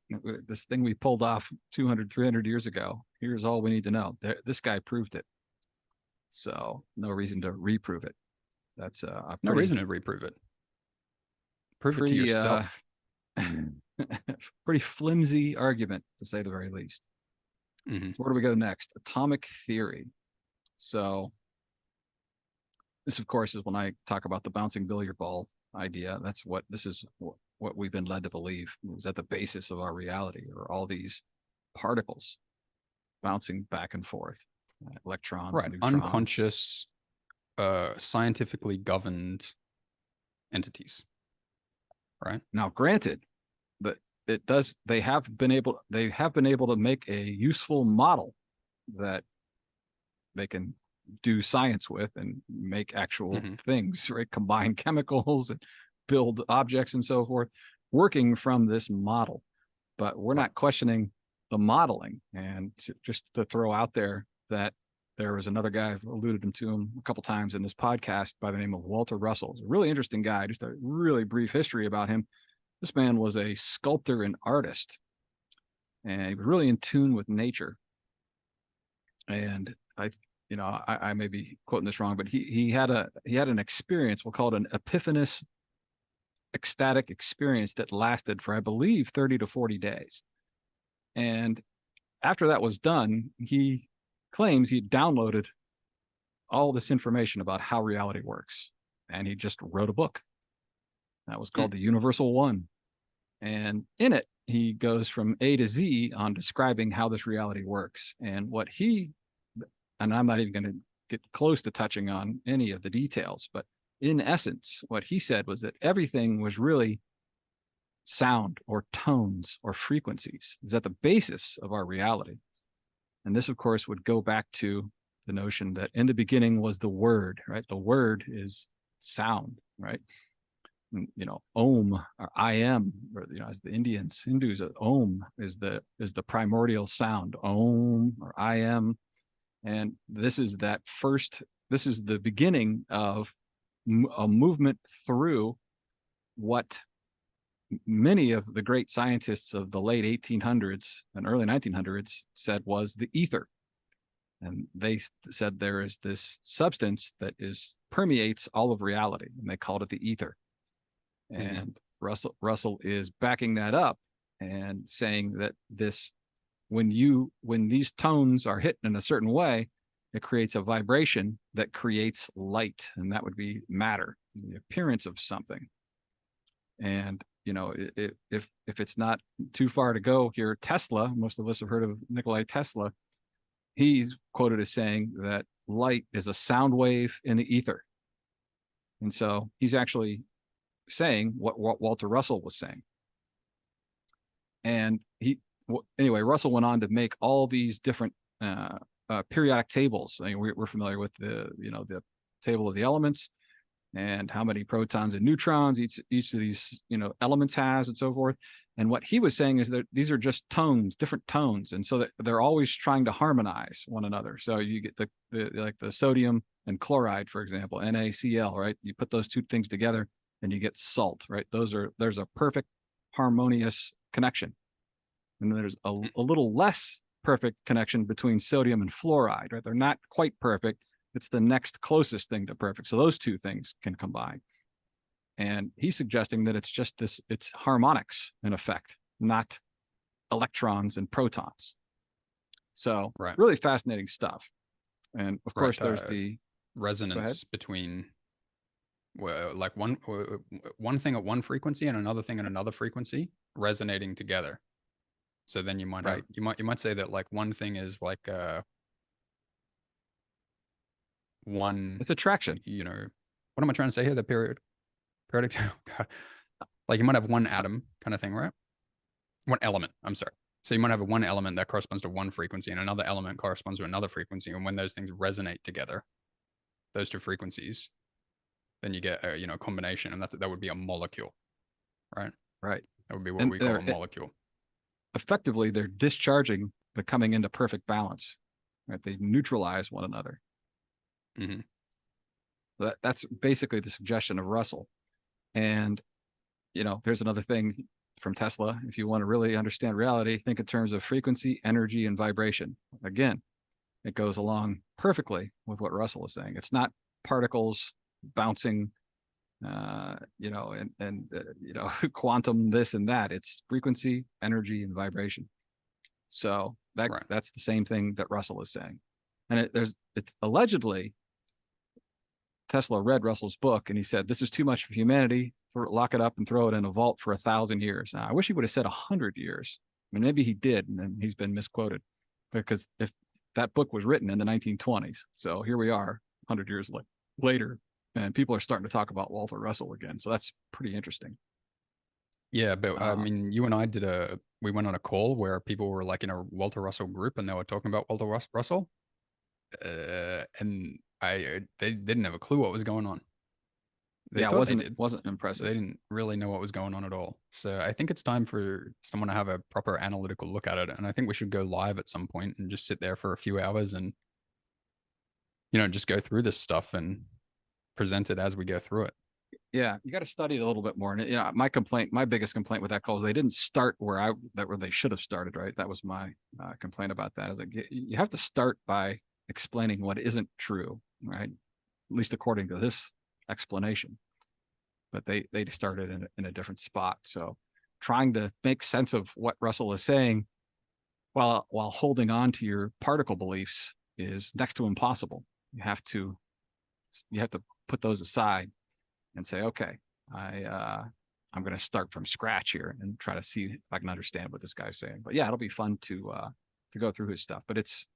This thing we pulled off 200, 300 years ago. Here's all we need to know. This guy proved it. So no reason to reprove it. That's no reason to reprove it. Prove it to yourself. Pretty flimsy argument, to say the very least. Mm-hmm. So where do we go next? Atomic theory. So this, of course, is when I talk about the bouncing billiard ball idea. This is what we've been led to believe is at the basis of our reality, or all these particles bouncing back and forth, electrons, right? neutrons. Unconscious, scientifically governed entities. Right. Now, granted, but they have been able to make a useful model that they can do science with and make actual things, right? Combine chemicals and build objects and so forth, working from this model. But we're not questioning the modeling. And just to throw out there that there was another guy, I've alluded to him a couple times in this podcast, by the name of Walter Russell. He's a really interesting guy. Just a really brief history about him. This man was a sculptor and artist, and he was really in tune with nature. And I may be quoting this wrong, but he had an experience. We'll call it an epiphanous ecstatic experience that lasted for, I believe, 30 to 40 days. And after that was done, he claims he downloaded all this information about how reality works. And he just wrote a book. That was called The Universal One. And in it, he goes from A to Z on describing how this reality works. And and I'm not even going to get close to touching on any of the details, but in essence, what he said was that everything was really sound or tones or frequencies is at the basis of our reality. And this, of course, would go back to the notion that in the beginning was the word, right? The word is sound, right? Om or I am, or as the Hindus, Om is the primordial sound, Om or I am. And this is the beginning of a movement through what many of the great scientists of the late 1800s and early 1900s said was the ether. And they said there is this substance that permeates all of reality, and they called it the ether. And Russell is backing that up and saying that when these tones are hit in a certain way, it creates a vibration that creates light, and that would be matter, the appearance of something. And if it's not too far to go here, Tesla, most of us have heard of Nikola Tesla. He's quoted as saying that light is a sound wave in the ether. And so he's actually saying what Walter Russell was saying. And Russell went on to make all these different periodic tables. I mean, we're familiar with the table of the elements. and how many protons and neutrons each of these, you know, elements has, and so forth. And what he was saying is that these are just tones, different tones, and so that they're always trying to harmonize one another. So you get the like the sodium and chloride, for example, NaCl, right? You put those two things together and you get salt, right? There's a perfect harmonious connection. And then there's a little less perfect connection between sodium and fluoride, right? They're not quite perfect. It's the next closest thing to perfect. So those two things can combine. And he's suggesting that it's just this, it's harmonics in effect, not electrons and protons. So really fascinating stuff. And of course, there's the resonance between like one thing at one frequency and another thing at another frequency resonating together. So then you might have, you might say that like one thing is like one. It's attraction. You know, what am I trying to say here? The periodic. Like you might have one atom kind of thing, right? One element. I'm sorry. So you might have one element that corresponds to one frequency, and another element corresponds to another frequency. And when those things resonate together, those two frequencies, then you get a, you know, combination, and that would be a molecule, right? Right. That would be what we call a molecule. Effectively, they're discharging but coming into perfect balance, right? They neutralize one another. Mm-hmm. That's basically the suggestion of Russell. And, you know, there's another thing from Tesla. If you want to really understand reality, think in terms of frequency, energy, and vibration. Again, it goes along perfectly with what Russell is saying. It's not particles bouncing, you know, and you know, quantum this and that. It's frequency, energy, and vibration. So that's the same thing that Russell is saying. And it's allegedly, Tesla read Russell's book and he said, this is too much for humanity. Lock it up and throw it in a vault for 1,000 years. Now, I wish he would have said 100 years. I mean, maybe he did, and then he's been misquoted, because if that book was written in the 1920s, so here we are 100 years later, and people are starting to talk about Walter Russell again. So that's pretty interesting. Yeah, but I mean, you and I we went on a call where people were like in a Walter Russell group and they were talking about Walter Russell. And they didn't have a clue what was going on. It wasn't impressive. They didn't really know what was going on at all. So I think it's time for someone to have a proper analytical look at it. And I think we should go live at some point and just sit there for a few hours and, you know, just go through this stuff and present it as we go through it. Yeah, you got to study it a little bit more. And you know, my biggest complaint with that call is they didn't start where they should have started. Right, that was my complaint about that. Is like you have to start by explaining what isn't true, right? At least according to this explanation. But they started in a different spot. So trying to make sense of what Russell is saying while holding on to your particle beliefs is next to impossible. You have to put those aside and say, okay, I'm going to start from scratch here and try to see if I can understand what this guy's saying. But yeah, it'll be fun to go through his stuff, but it's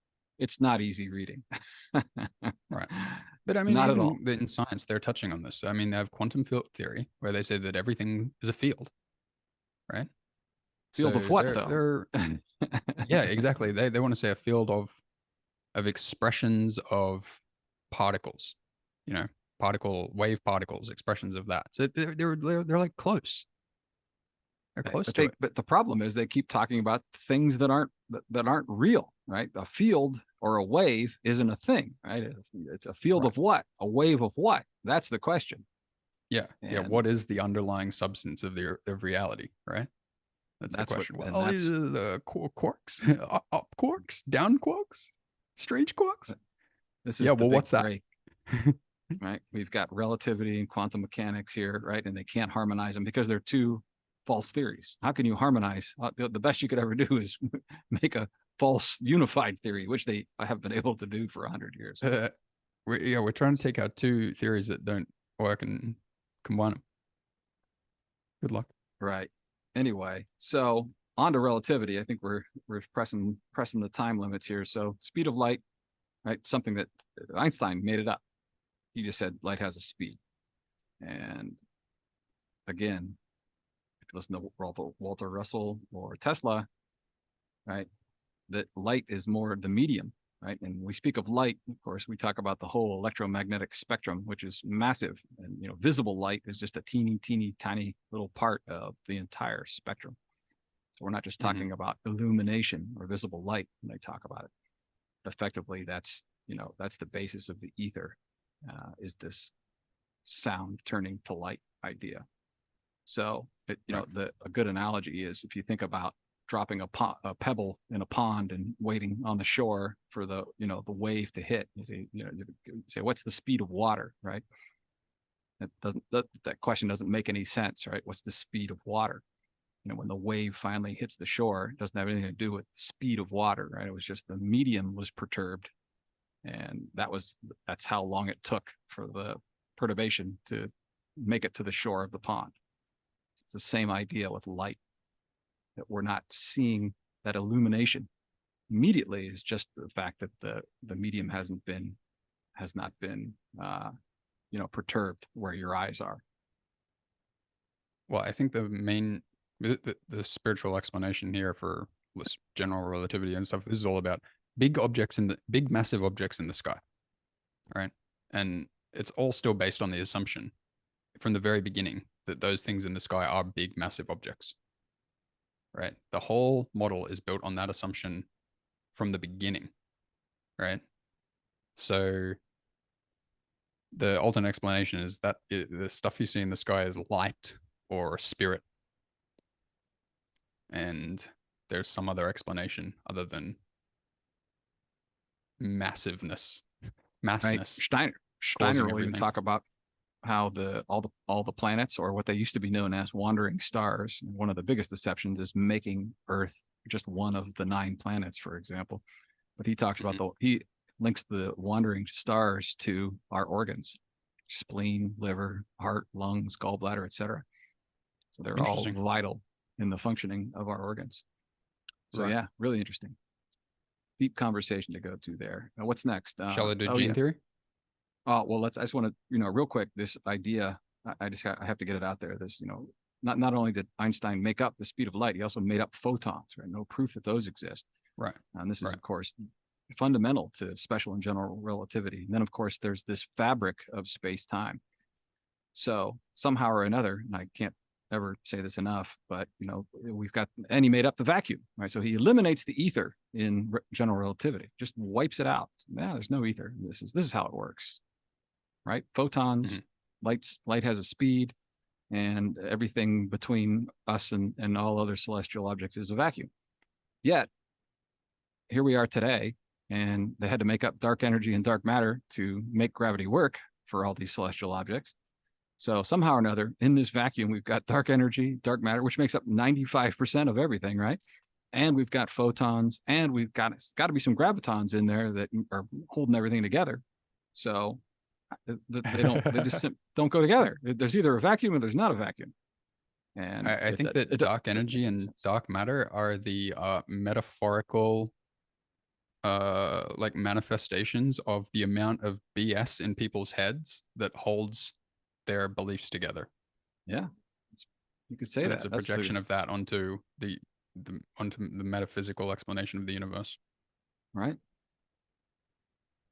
not easy reading. Right. But I mean, not at all. In science, they're touching on this. I mean, they have quantum field theory where they say that everything is a field, right? Field of what, though? Yeah, exactly. They want to say a field of expressions of particles, you know, wave particles, expressions of that. So they're like close. They're close to it. But the problem is they keep talking about things that aren't real, right? A field or a wave isn't a thing, right? It's a field of what? A wave of what? That's the question. Yeah. Yeah. What is the underlying substance of reality, right? That's the question. These are the quarks, up quarks, down quarks, strange quarks. This is what's that? Right? We've got relativity and quantum mechanics here, right? And they can't harmonize them because they're two false theories. How can you harmonize? The best you could ever do is make a false unified theory, which they have been able to do for 100 years. We're trying to take out two theories that don't work and combine them. Good luck. Right. Anyway, so on to relativity. I think we're pressing the time limits here. So speed of light, right? Something that Einstein made it up. He just said light has a speed. And again, if you listen to Walter Russell or Tesla, right, that light is more the medium. right? And we speak of light, of course, we talk about the whole electromagnetic spectrum, which is massive. And, you know, visible light is just a teeny, teeny, tiny little part of the entire spectrum. So we're not just talking about illumination or visible light when they talk about it. But effectively, that's, you know, that's the basis of the ether, is this sound turning to light idea. So, you know, a good analogy is if you think about dropping a pebble in a pond and waiting on the shore for the, you know, the wave to hit. You say, what's the speed of water, right? That question doesn't make any sense, right? What's the speed of water? You know, when the wave finally hits the shore, it doesn't have anything to do with the speed of water, right? It was just the medium was perturbed, and that's how long it took for the perturbation to make it to the shore of the pond. It's the same idea with light, that we're not seeing that illumination immediately is just the fact that the medium has not been you know, perturbed where your eyes are. Well, I think the spiritual explanation here for this general relativity and stuff, this is all about big massive objects in the sky, right? And it's all still based on the assumption from the very beginning that those things in the sky are big, massive objects, right? The whole model is built on that assumption from the beginning, right? So the alternate explanation is that the stuff you see in the sky is light or spirit. And there's some other explanation other than massiveness, Right. massness. Steiner will even talk about how all the planets, or what they used to be known as wandering stars. One of the biggest deceptions is making Earth just one of the 9 planets, for example. But he talks about he links the wandering stars to our organs: spleen, liver, heart, lungs, gallbladder, etc. So they're all vital in the functioning of our organs. So yeah, really interesting. Deep conversation to go to there. Now, what's next? Shall I do gene theory? Oh, well, I just want to, you know, real quick, this idea, I have to get it out there. This, you know, not only did Einstein make up the speed of light, he also made up photons, right? No proof that those exist. Right. And this is, of course, fundamental to special and general relativity. And then, of course, there's this fabric of space-time. So somehow or another, and I can't ever say this enough, but, you know, and he made up the vacuum, right? So he eliminates the ether in general relativity, just wipes it out. Yeah, there's no ether. This is how it works. Right? Photons, light has a speed, and everything between us and all other celestial objects is a vacuum. Yet, here we are today, and they had to make up dark energy and dark matter to make gravity work for all these celestial objects. So somehow or another, in this vacuum, we've got dark energy, dark matter, which makes up 95% of everything, right? And we've got photons, and we've got to be some gravitons in there that are holding everything together. So they just don't go together. There's either a vacuum or there's not a vacuum. And I think that dark energy and dark matter are the metaphorical like manifestations of the amount of BS in people's heads that holds their beliefs together. Yeah, you could say that. It's a projection of that onto the metaphysical explanation of the universe. Right.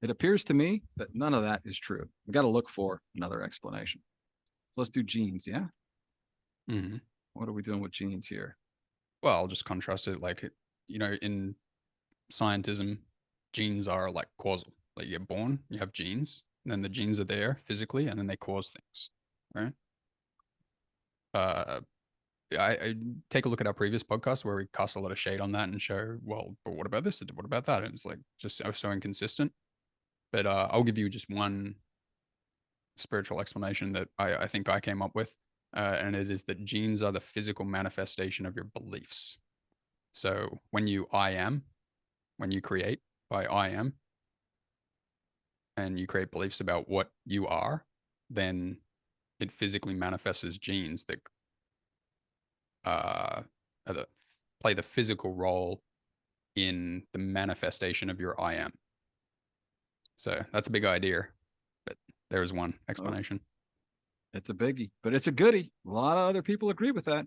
It appears to me that none of that is true. We got to look for another explanation. So let's do genes, yeah? What are we doing with genes here? Well, I'll just contrast it like, you know, in scientism, genes are like causal. Like you get born, you have genes, and then the genes are there physically, and then they cause things, right? I take a look at our previous podcast where we cast a lot of shade on that and show, well, but what about this? What about that? And it's like just so inconsistent. But I'll give you just one spiritual explanation that I think I came up with, and it is that genes are the physical manifestation of your beliefs. So when you create by I am, and you create beliefs about what you are, then it physically manifests as genes that play the physical role in the manifestation of your I am. So that's a big idea, but there's one explanation. It's a biggie, but it's a goodie. A lot of other people agree with that.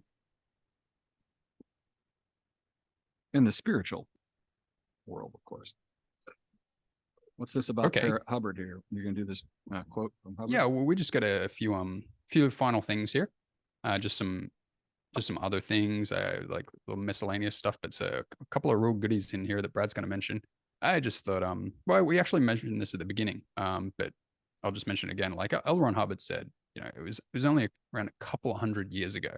In the spiritual world, of course. What's this about Okay. Hubbard here? You're going to do this quote from Hubbard? Yeah, well, we just got a few final things here. Just some other things, like little miscellaneous stuff, but it's a couple of real goodies in here that Brad's going to mention. I just thought, well, we actually mentioned this at the beginning, but I'll just mention it again. Like L. Ron Hubbard said, it was only around a couple of hundred years ago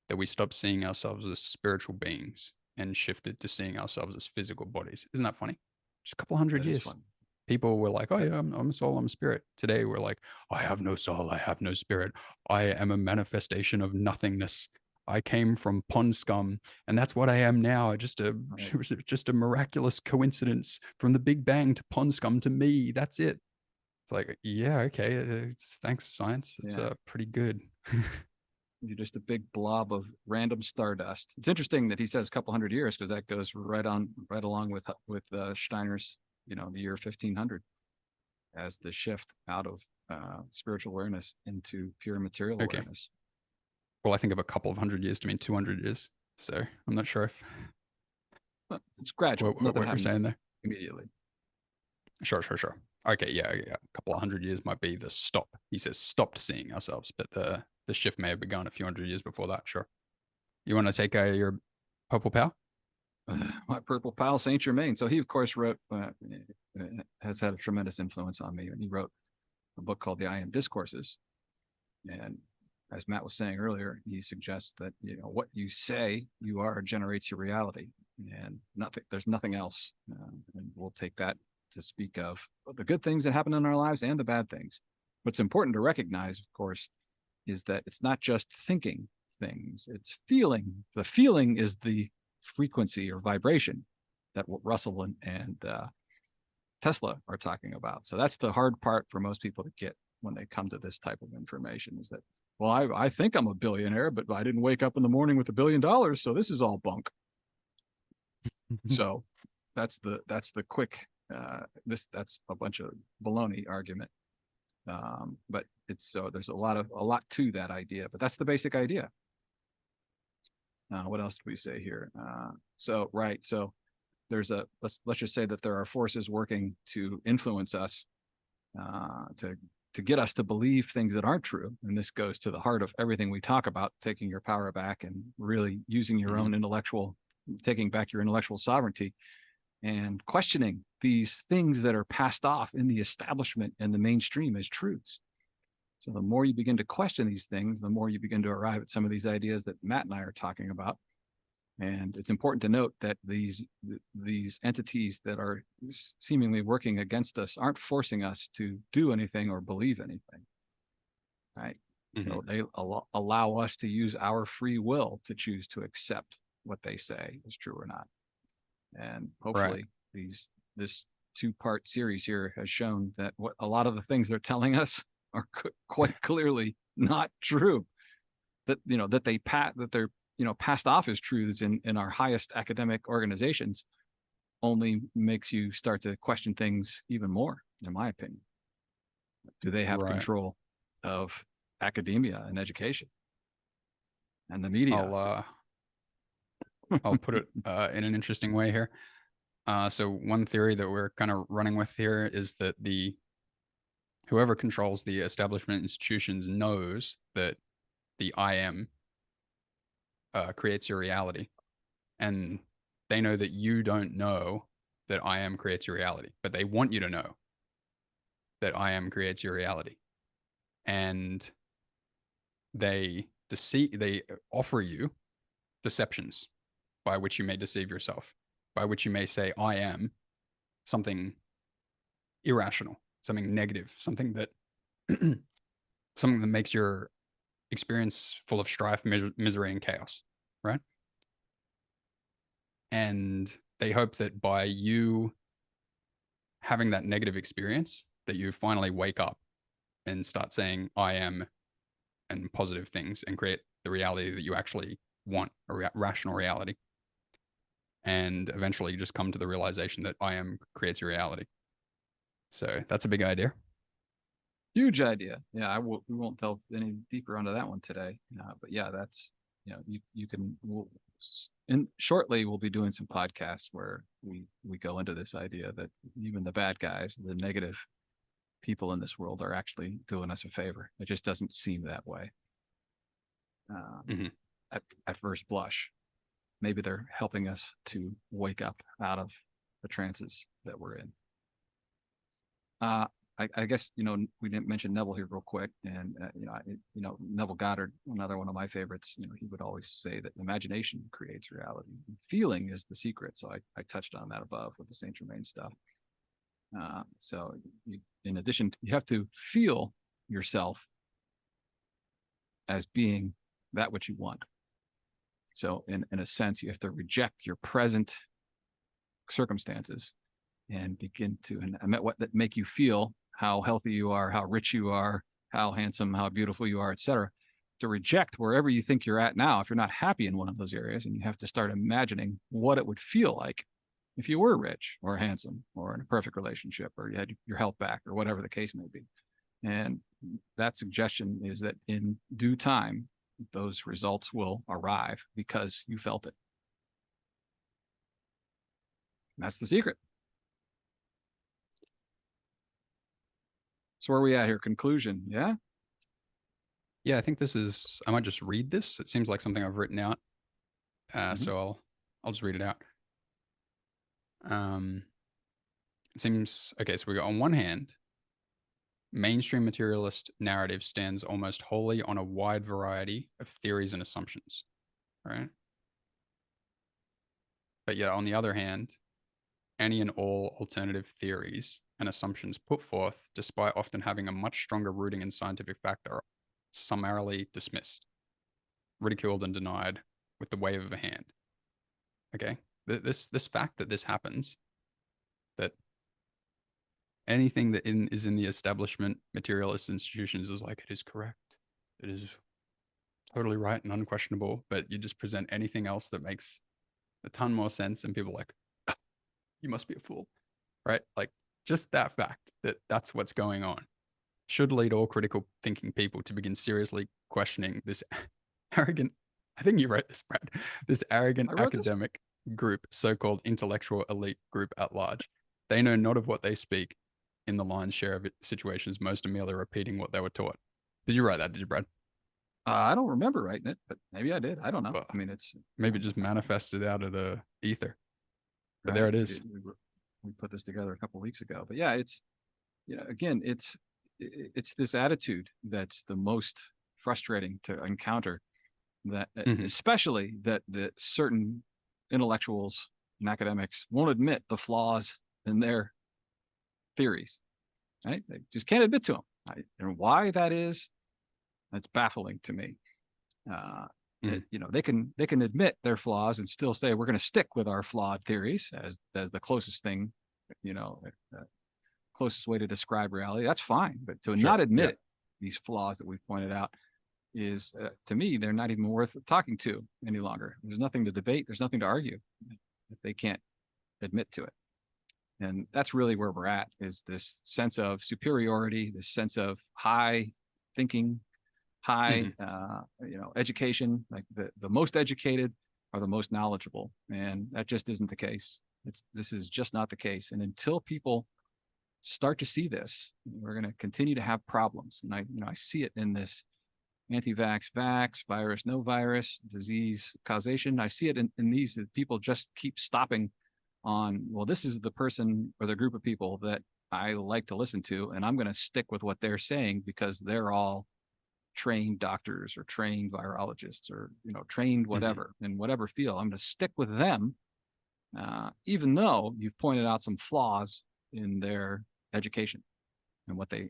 that we stopped seeing ourselves as spiritual beings and shifted to seeing ourselves as physical bodies. Isn't that funny? Just a couple of hundred That is years. fun. People were like, oh yeah, I'm a soul, I'm a spirit. Today we're like, I have no soul, I have no spirit. I am a manifestation of nothingness. I came from pond scum, and that's what I am now. Just a miraculous coincidence from the Big Bang to pond scum to me. That's it. It's like, yeah, okay. Thanks, science. It's pretty good. You're just a big blob of random stardust. It's interesting that he says a couple hundred years, because that goes right along with Steiner's, the year 1500 as the shift out of spiritual awareness into pure material Okay. awareness. Well, I think of a couple of hundred years to mean 200 years. So I'm not sure if But it's gradual. Nothing what we're happens saying there. immediately. Sure. Okay, yeah. A couple of hundred years might be the stop. He says stopped seeing ourselves, but the shift may have begun a few hundred years before that. Sure. You want to take your purple power? My purple pal, Saint Germain. So he, of course, wrote has had a tremendous influence on me, and he wrote a book called The I Am Discourses. And as Matt was saying earlier, he suggests that what you say you are generates your reality, and there's nothing else. And we'll take that to speak of the good things that happen in our lives and the bad things. What's important to recognize, of course, is that it's not just thinking things, it's feeling. The feeling is the frequency or vibration that Russell and Tesla are talking about. So that's the hard part for most people to get when they come to this type of information, is that, well, I think I'm a billionaire, but I didn't wake up in the morning with $1 billion, so this is all bunk. So that's the quick that's a bunch of baloney argument. But there's a lot to that idea, but that's the basic idea. What else do we say here? So there's let's just say that there are forces working to influence us, to get us to believe things that aren't true. And this goes to the heart of everything we talk about, taking your power back and really using your own taking back your intellectual sovereignty and questioning these things that are passed off in the establishment and the mainstream as truths. So the more you begin to question these things, the more you begin to arrive at some of these ideas that Matt and I are talking about. And it's important to note that these entities that are seemingly working against us aren't forcing us to do anything or believe anything, right? Mm-hmm. So they allow us to use our free will to choose to accept what they say is true or not. And hopefully this two-part series here has shown that what a lot of the things they're telling us are quite clearly not true. That they're passed off as truths in our highest academic organizations only makes you start to question things even more, in my opinion. Do they have control of academia and education and the media? I'll put it in an interesting way here. So one theory that we're kind of running with here is that whoever controls the establishment institutions knows that the I am creates your reality, and they know that you don't know that I am creates your reality, but they want you to know that I am creates your reality, and they offer you deceptions by which you may deceive yourself, by which you may say I am something irrational, something negative, something that makes your experience full of strife, misery, and chaos, right? And they hope that by you having that negative experience, that you finally wake up and start saying I am and positive things and create the reality that you actually want, a rational reality. And eventually you just come to the realization that I am creates your reality. So that's a big idea. Huge idea. Yeah, we won't delve any deeper onto that one today. But yeah, that's, and shortly we'll be doing some podcasts where we go into this idea that even the bad guys, the negative people in this world, are actually doing us a favor. It just doesn't seem that way Mhm. at first blush. Maybe they're helping us to wake up out of the trances that we're in. I guess, we didn't mention Neville here real quick, and Neville Goddard, another one of my favorites. He would always say that imagination creates reality. Feeling is the secret. So I touched on that above with the Saint Germain stuff. So in addition, you have to feel yourself as being that which you want. So in a sense, you have to reject your present circumstances and begin to, and what that make you feel, how healthy you are, how rich you are, how handsome, how beautiful you are, etc. To reject wherever you think you're at now, if you're not happy in one of those areas, and you have to start imagining what it would feel like if you were rich or handsome or in a perfect relationship, or you had your health back, or whatever the case may be. And that suggestion is that in due time, those results will arrive because you felt it. And that's the secret. So where are we at here? Conclusion, yeah? Yeah, I think I might just read this. It seems like something I've written out. So I'll just read it out. It seems, okay, so we got, on one hand, mainstream materialist narrative stands almost wholly on a wide variety of theories and assumptions, right? But yet, on the other hand, any and all alternative theories and assumptions put forth, despite often having a much stronger rooting in scientific fact, are summarily dismissed, ridiculed, and denied with the wave of a hand. Okay, this fact that this happens, that anything that is in the establishment materialist institutions is like, it is correct, it is totally right and unquestionable, but you just present anything else that makes a ton more sense, and people are like, you must be a fool, right? Like, just that fact that that's what's going on should lead all critical thinking people to begin seriously questioning this arrogant, I think you wrote this, Brad, this arrogant academic group, so-called intellectual elite group at large. They know not of what they speak in the lion's share of situations, most are merely repeating what they were taught. Did you write that? Did you, Brad? I don't remember writing it, but maybe I did. I don't know. Well, I mean, it's maybe it just manifested out of the ether. But right. there it is. We put this together a couple of weeks ago. But yeah, it's, again, it's this attitude that's the most frustrating to encounter, that especially that certain intellectuals and academics won't admit the flaws in their theories, right? They just can't admit to them. And why that is, that's baffling to me. They can admit their flaws and still say we're going to stick with our flawed theories as the closest thing, closest way to describe reality. That's fine, but to not admit it, these flaws that we've pointed out, is to me, they're not even worth talking to any longer. There's nothing to debate. There's nothing to argue if they can't admit to it. And that's really where we're at, is this sense of superiority, this sense of high thinking, high, education, like the most educated are the most knowledgeable. And that just isn't the case. This is just not the case. And until people start to see this, we're going to continue to have problems. And I see it in this anti-vax, vax, virus, no virus, disease causation. I see it in these, that people just keep stopping on, well, this is the person or the group of people that I like to listen to, and I'm going to stick with what they're saying because they're all trained doctors or trained virologists or trained whatever in whatever field. I'm going to stick with them, even though you've pointed out some flaws in their education and what they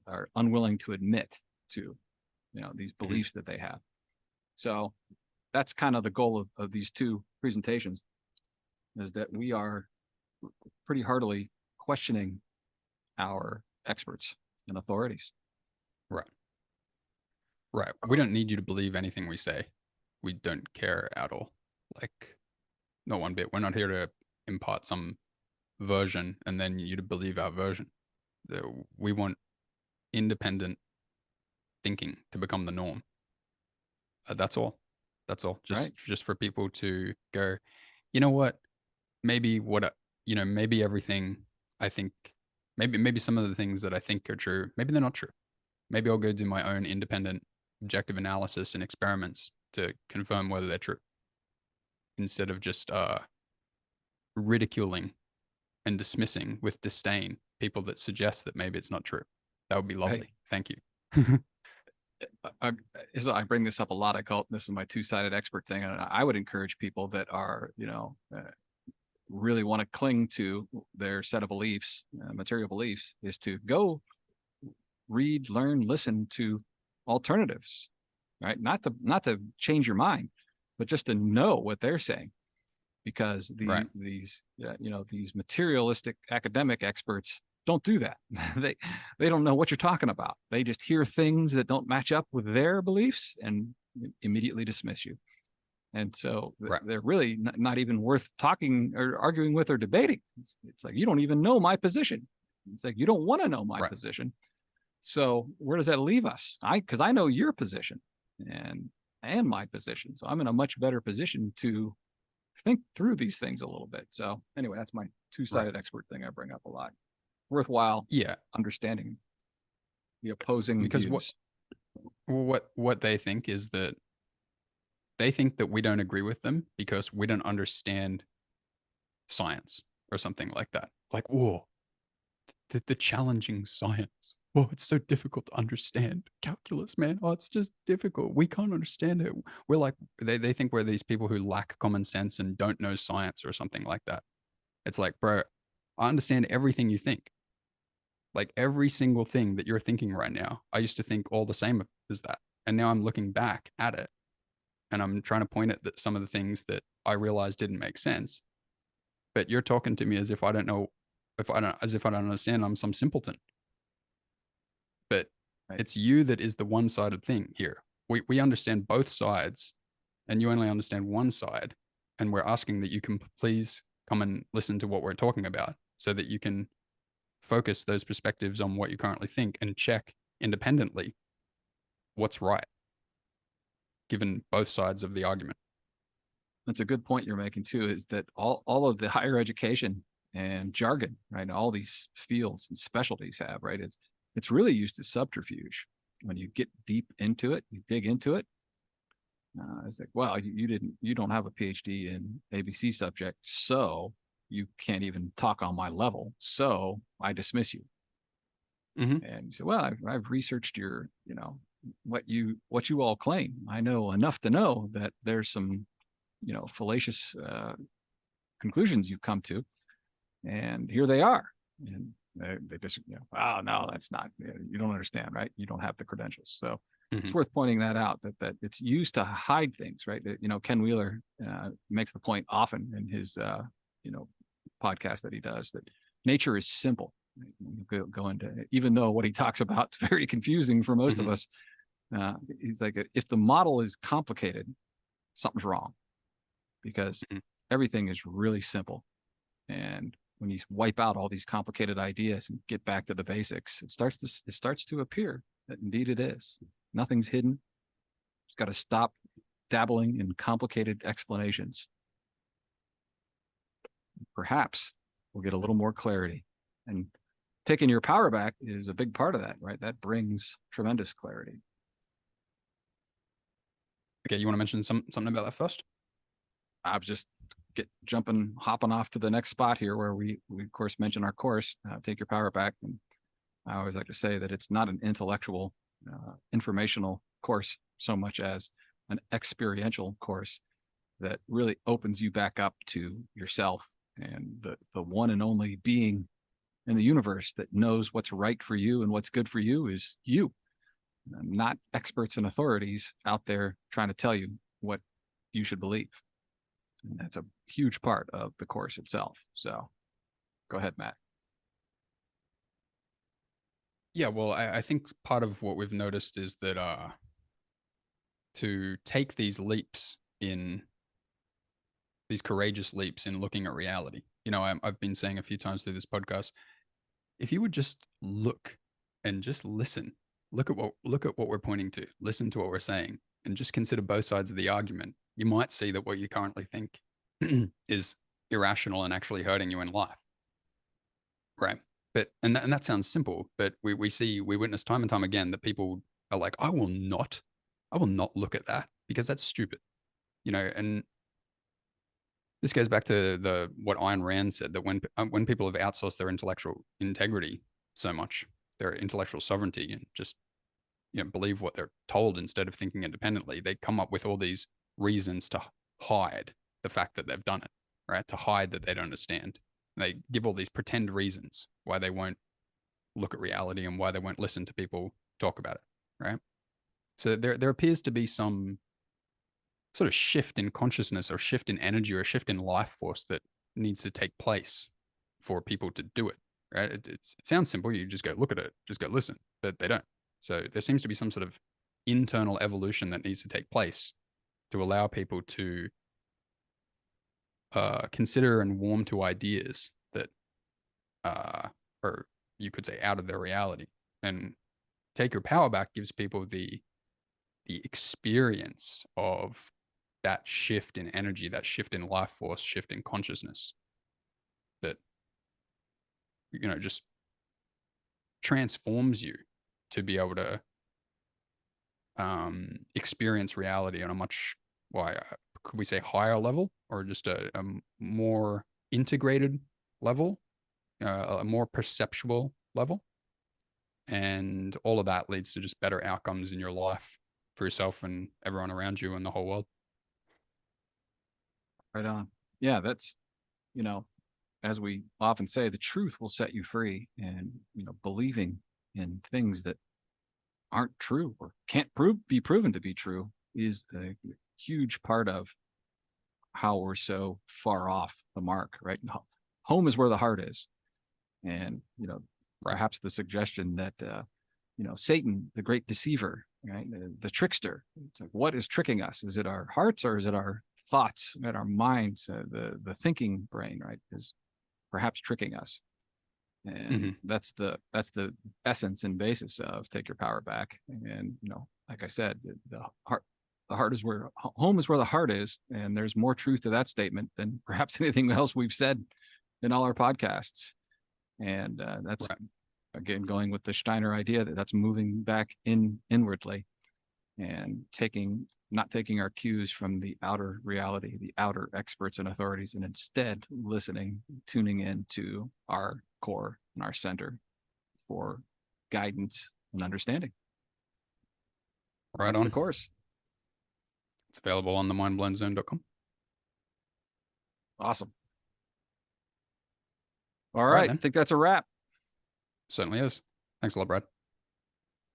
are unwilling to admit to, these beliefs that they have. So that's kind of the goal of these two presentations, is that we are pretty heartily questioning our experts and authorities. Right. We don't need you to believe anything we say. We don't care at all. Like, not one bit. We're not here to impart some version and then you to believe our version. We want independent thinking to become the norm. That's all. That's all. Right. Just for people to go, you know what? Maybe maybe everything I think, maybe some of the things that I think are true, maybe they're not true. Maybe I'll go do my own independent, objective analysis and experiments to confirm whether they're true, instead of just ridiculing and dismissing with disdain people that suggest that maybe it's not true. That would be Right. lovely. Thank you. I, I bring this up a lot. I call it, this is my two-sided expert thing. And I would encourage people that are, really want to cling to their set of beliefs, material beliefs, is to go read, learn, listen to alternatives, right? Not to change your mind, but just to know what they're saying, because Right. these materialistic academic experts don't do that. they don't know what you're talking about. They just hear things that don't match up with their beliefs and immediately dismiss you. And so Right. they're really not even worth talking or arguing with or debating. It's like, you don't even know my position. It's like, you don't want to know my Right. position. So where does that leave us? Because I know your position and my position. So I'm in a much better position to think through these things a little bit. So anyway, that's my Right. two-sided expert thing I bring up a lot. Worthwhile Yeah. understanding the opposing Because views. what they think is that they think that we don't agree with them because we don't understand science or something like that. Like, whoa, the challenging science. Oh, it's so difficult to understand. Calculus, man. Oh, it's just difficult. We can't understand it. We're like, they think we're these people who lack common sense and don't know science or something like that. It's like, bro, I understand everything you think. Like every single thing that you're thinking right now, I used to think all the same as that. And now I'm looking back at it and I'm trying to point at some of the things that I realized didn't make sense. But you're talking to me as if I don't know, as if I don't understand. I'm some simpleton. But Right. it's you that is the one-sided thing here. We understand both sides, and you only understand one side. And we're asking that you can please come and listen to what we're talking about, so that you can focus those perspectives on what you currently think and check independently what's right, given both sides of the argument. That's a good point you're making too, is that all of the higher education and jargon, right? All these fields and specialties have, right? It's really used as subterfuge. When you get deep into it, you dig into it. It's like, well, you don't have a PhD in ABC subject, so you can't even talk on my level. So I dismiss you. Mm-hmm. And you say, well, I've researched what you all claim. I know enough to know that there's some fallacious conclusions you've come to, and here they are. And they just, oh no, that's not. You don't understand, right? You don't have the credentials. So Mm-hmm. it's worth pointing that out. That it's used to hide things, right? Ken Wheeler makes the point often in his podcast that he does, that nature is simple. Go into, even though what he talks about is very confusing for most Mm-hmm. of us. He's like, if the model is complicated, something's wrong, because Mm-hmm. everything is really simple. And when you wipe out all these complicated ideas and get back to the basics, it starts to appear that indeed it is. Nothing's hidden. It's got to stop dabbling in complicated explanations. Perhaps we'll get a little more clarity. And taking your power back is a big part of that, right? That brings tremendous clarity. Okay, you want to mention something about that first? I was just hopping off to the next spot here, where we of course mention our course, Take Your Power Back. And I always like to say that it's not an intellectual, informational course so much as an experiential course that really opens you back up to yourself, and the one and only being in the universe that knows what's right for you and what's good for you is you, not experts and authorities out there trying to tell you what you should believe. And that's a huge part of the course itself. So go ahead, Matt. Yeah, well, I think part of what we've noticed is that to take these courageous leaps in looking at reality. I've been saying a few times through this podcast, if you would just look and just listen, look at what we're pointing to, listen to what we're saying, and just consider both sides of the argument, you might see that what you currently think is irrational and actually hurting you in life. Right. But and that sounds simple, but we witness time and time again that people are like, I will not look at that because that's stupid. And this goes back to what Ayn Rand said, that when people have outsourced their intellectual integrity so much, their intellectual sovereignty, and just believe what they're told instead of thinking independently, they come up with all these reasons to hide the fact that they've done it, right? To hide that they don't understand. And they give all these pretend reasons why they won't look at reality and why they won't listen to people talk about it, right? So there appears to be some sort of shift in consciousness or shift in energy or shift in life force that needs to take place for people to do it, right? It sounds simple. You just go look at it, just go listen, but they don't. So there seems to be some sort of internal evolution that needs to take place to allow people to consider and warm to ideas that or you could say out of their reality. And Take Your Power Back gives people the experience of that shift in energy, that shift in life force, shift in consciousness that just transforms you to be able to experience reality on a much, could we say, higher level, or just a more integrated level, a more perceptual level. And all of that leads to just better outcomes in your life for yourself and everyone around you and the whole world. Right on. Yeah, that's, as we often say, the truth will set you free. And, believing in things that aren't true or can't be proven to be true is a huge part of how we're so far off the mark, right? Home is where the heart is. And, perhaps the suggestion that, Satan, the great deceiver, right? The trickster. It's like, what is tricking us? Is it our hearts or is it our thoughts, right? Our minds, the thinking brain, right? Is perhaps tricking us. And that's the essence and basis of Take Your Power Back. And, like I said, the heart is where home is where the heart is. And there's more truth to that statement than perhaps anything else we've said in all our podcasts. And that's, again, going with the Steiner idea that's moving back inwardly and not taking our cues from the outer reality, the outer experts and authorities, and instead tuning in to our core and our center for guidance and understanding. Right That's on. the course. It's available on the mindblowenzone.com. Awesome. All right. I think that's a wrap. Certainly is. Thanks a lot, Brad.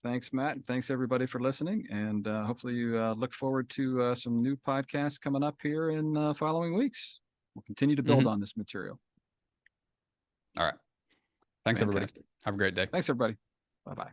Thanks, Matt. Thanks, everybody, for listening. And hopefully you look forward to some new podcasts coming up here in the following weeks. We'll continue to build on this material. All right. Thanks, everybody. Have a great day. Thanks, everybody. Bye-bye.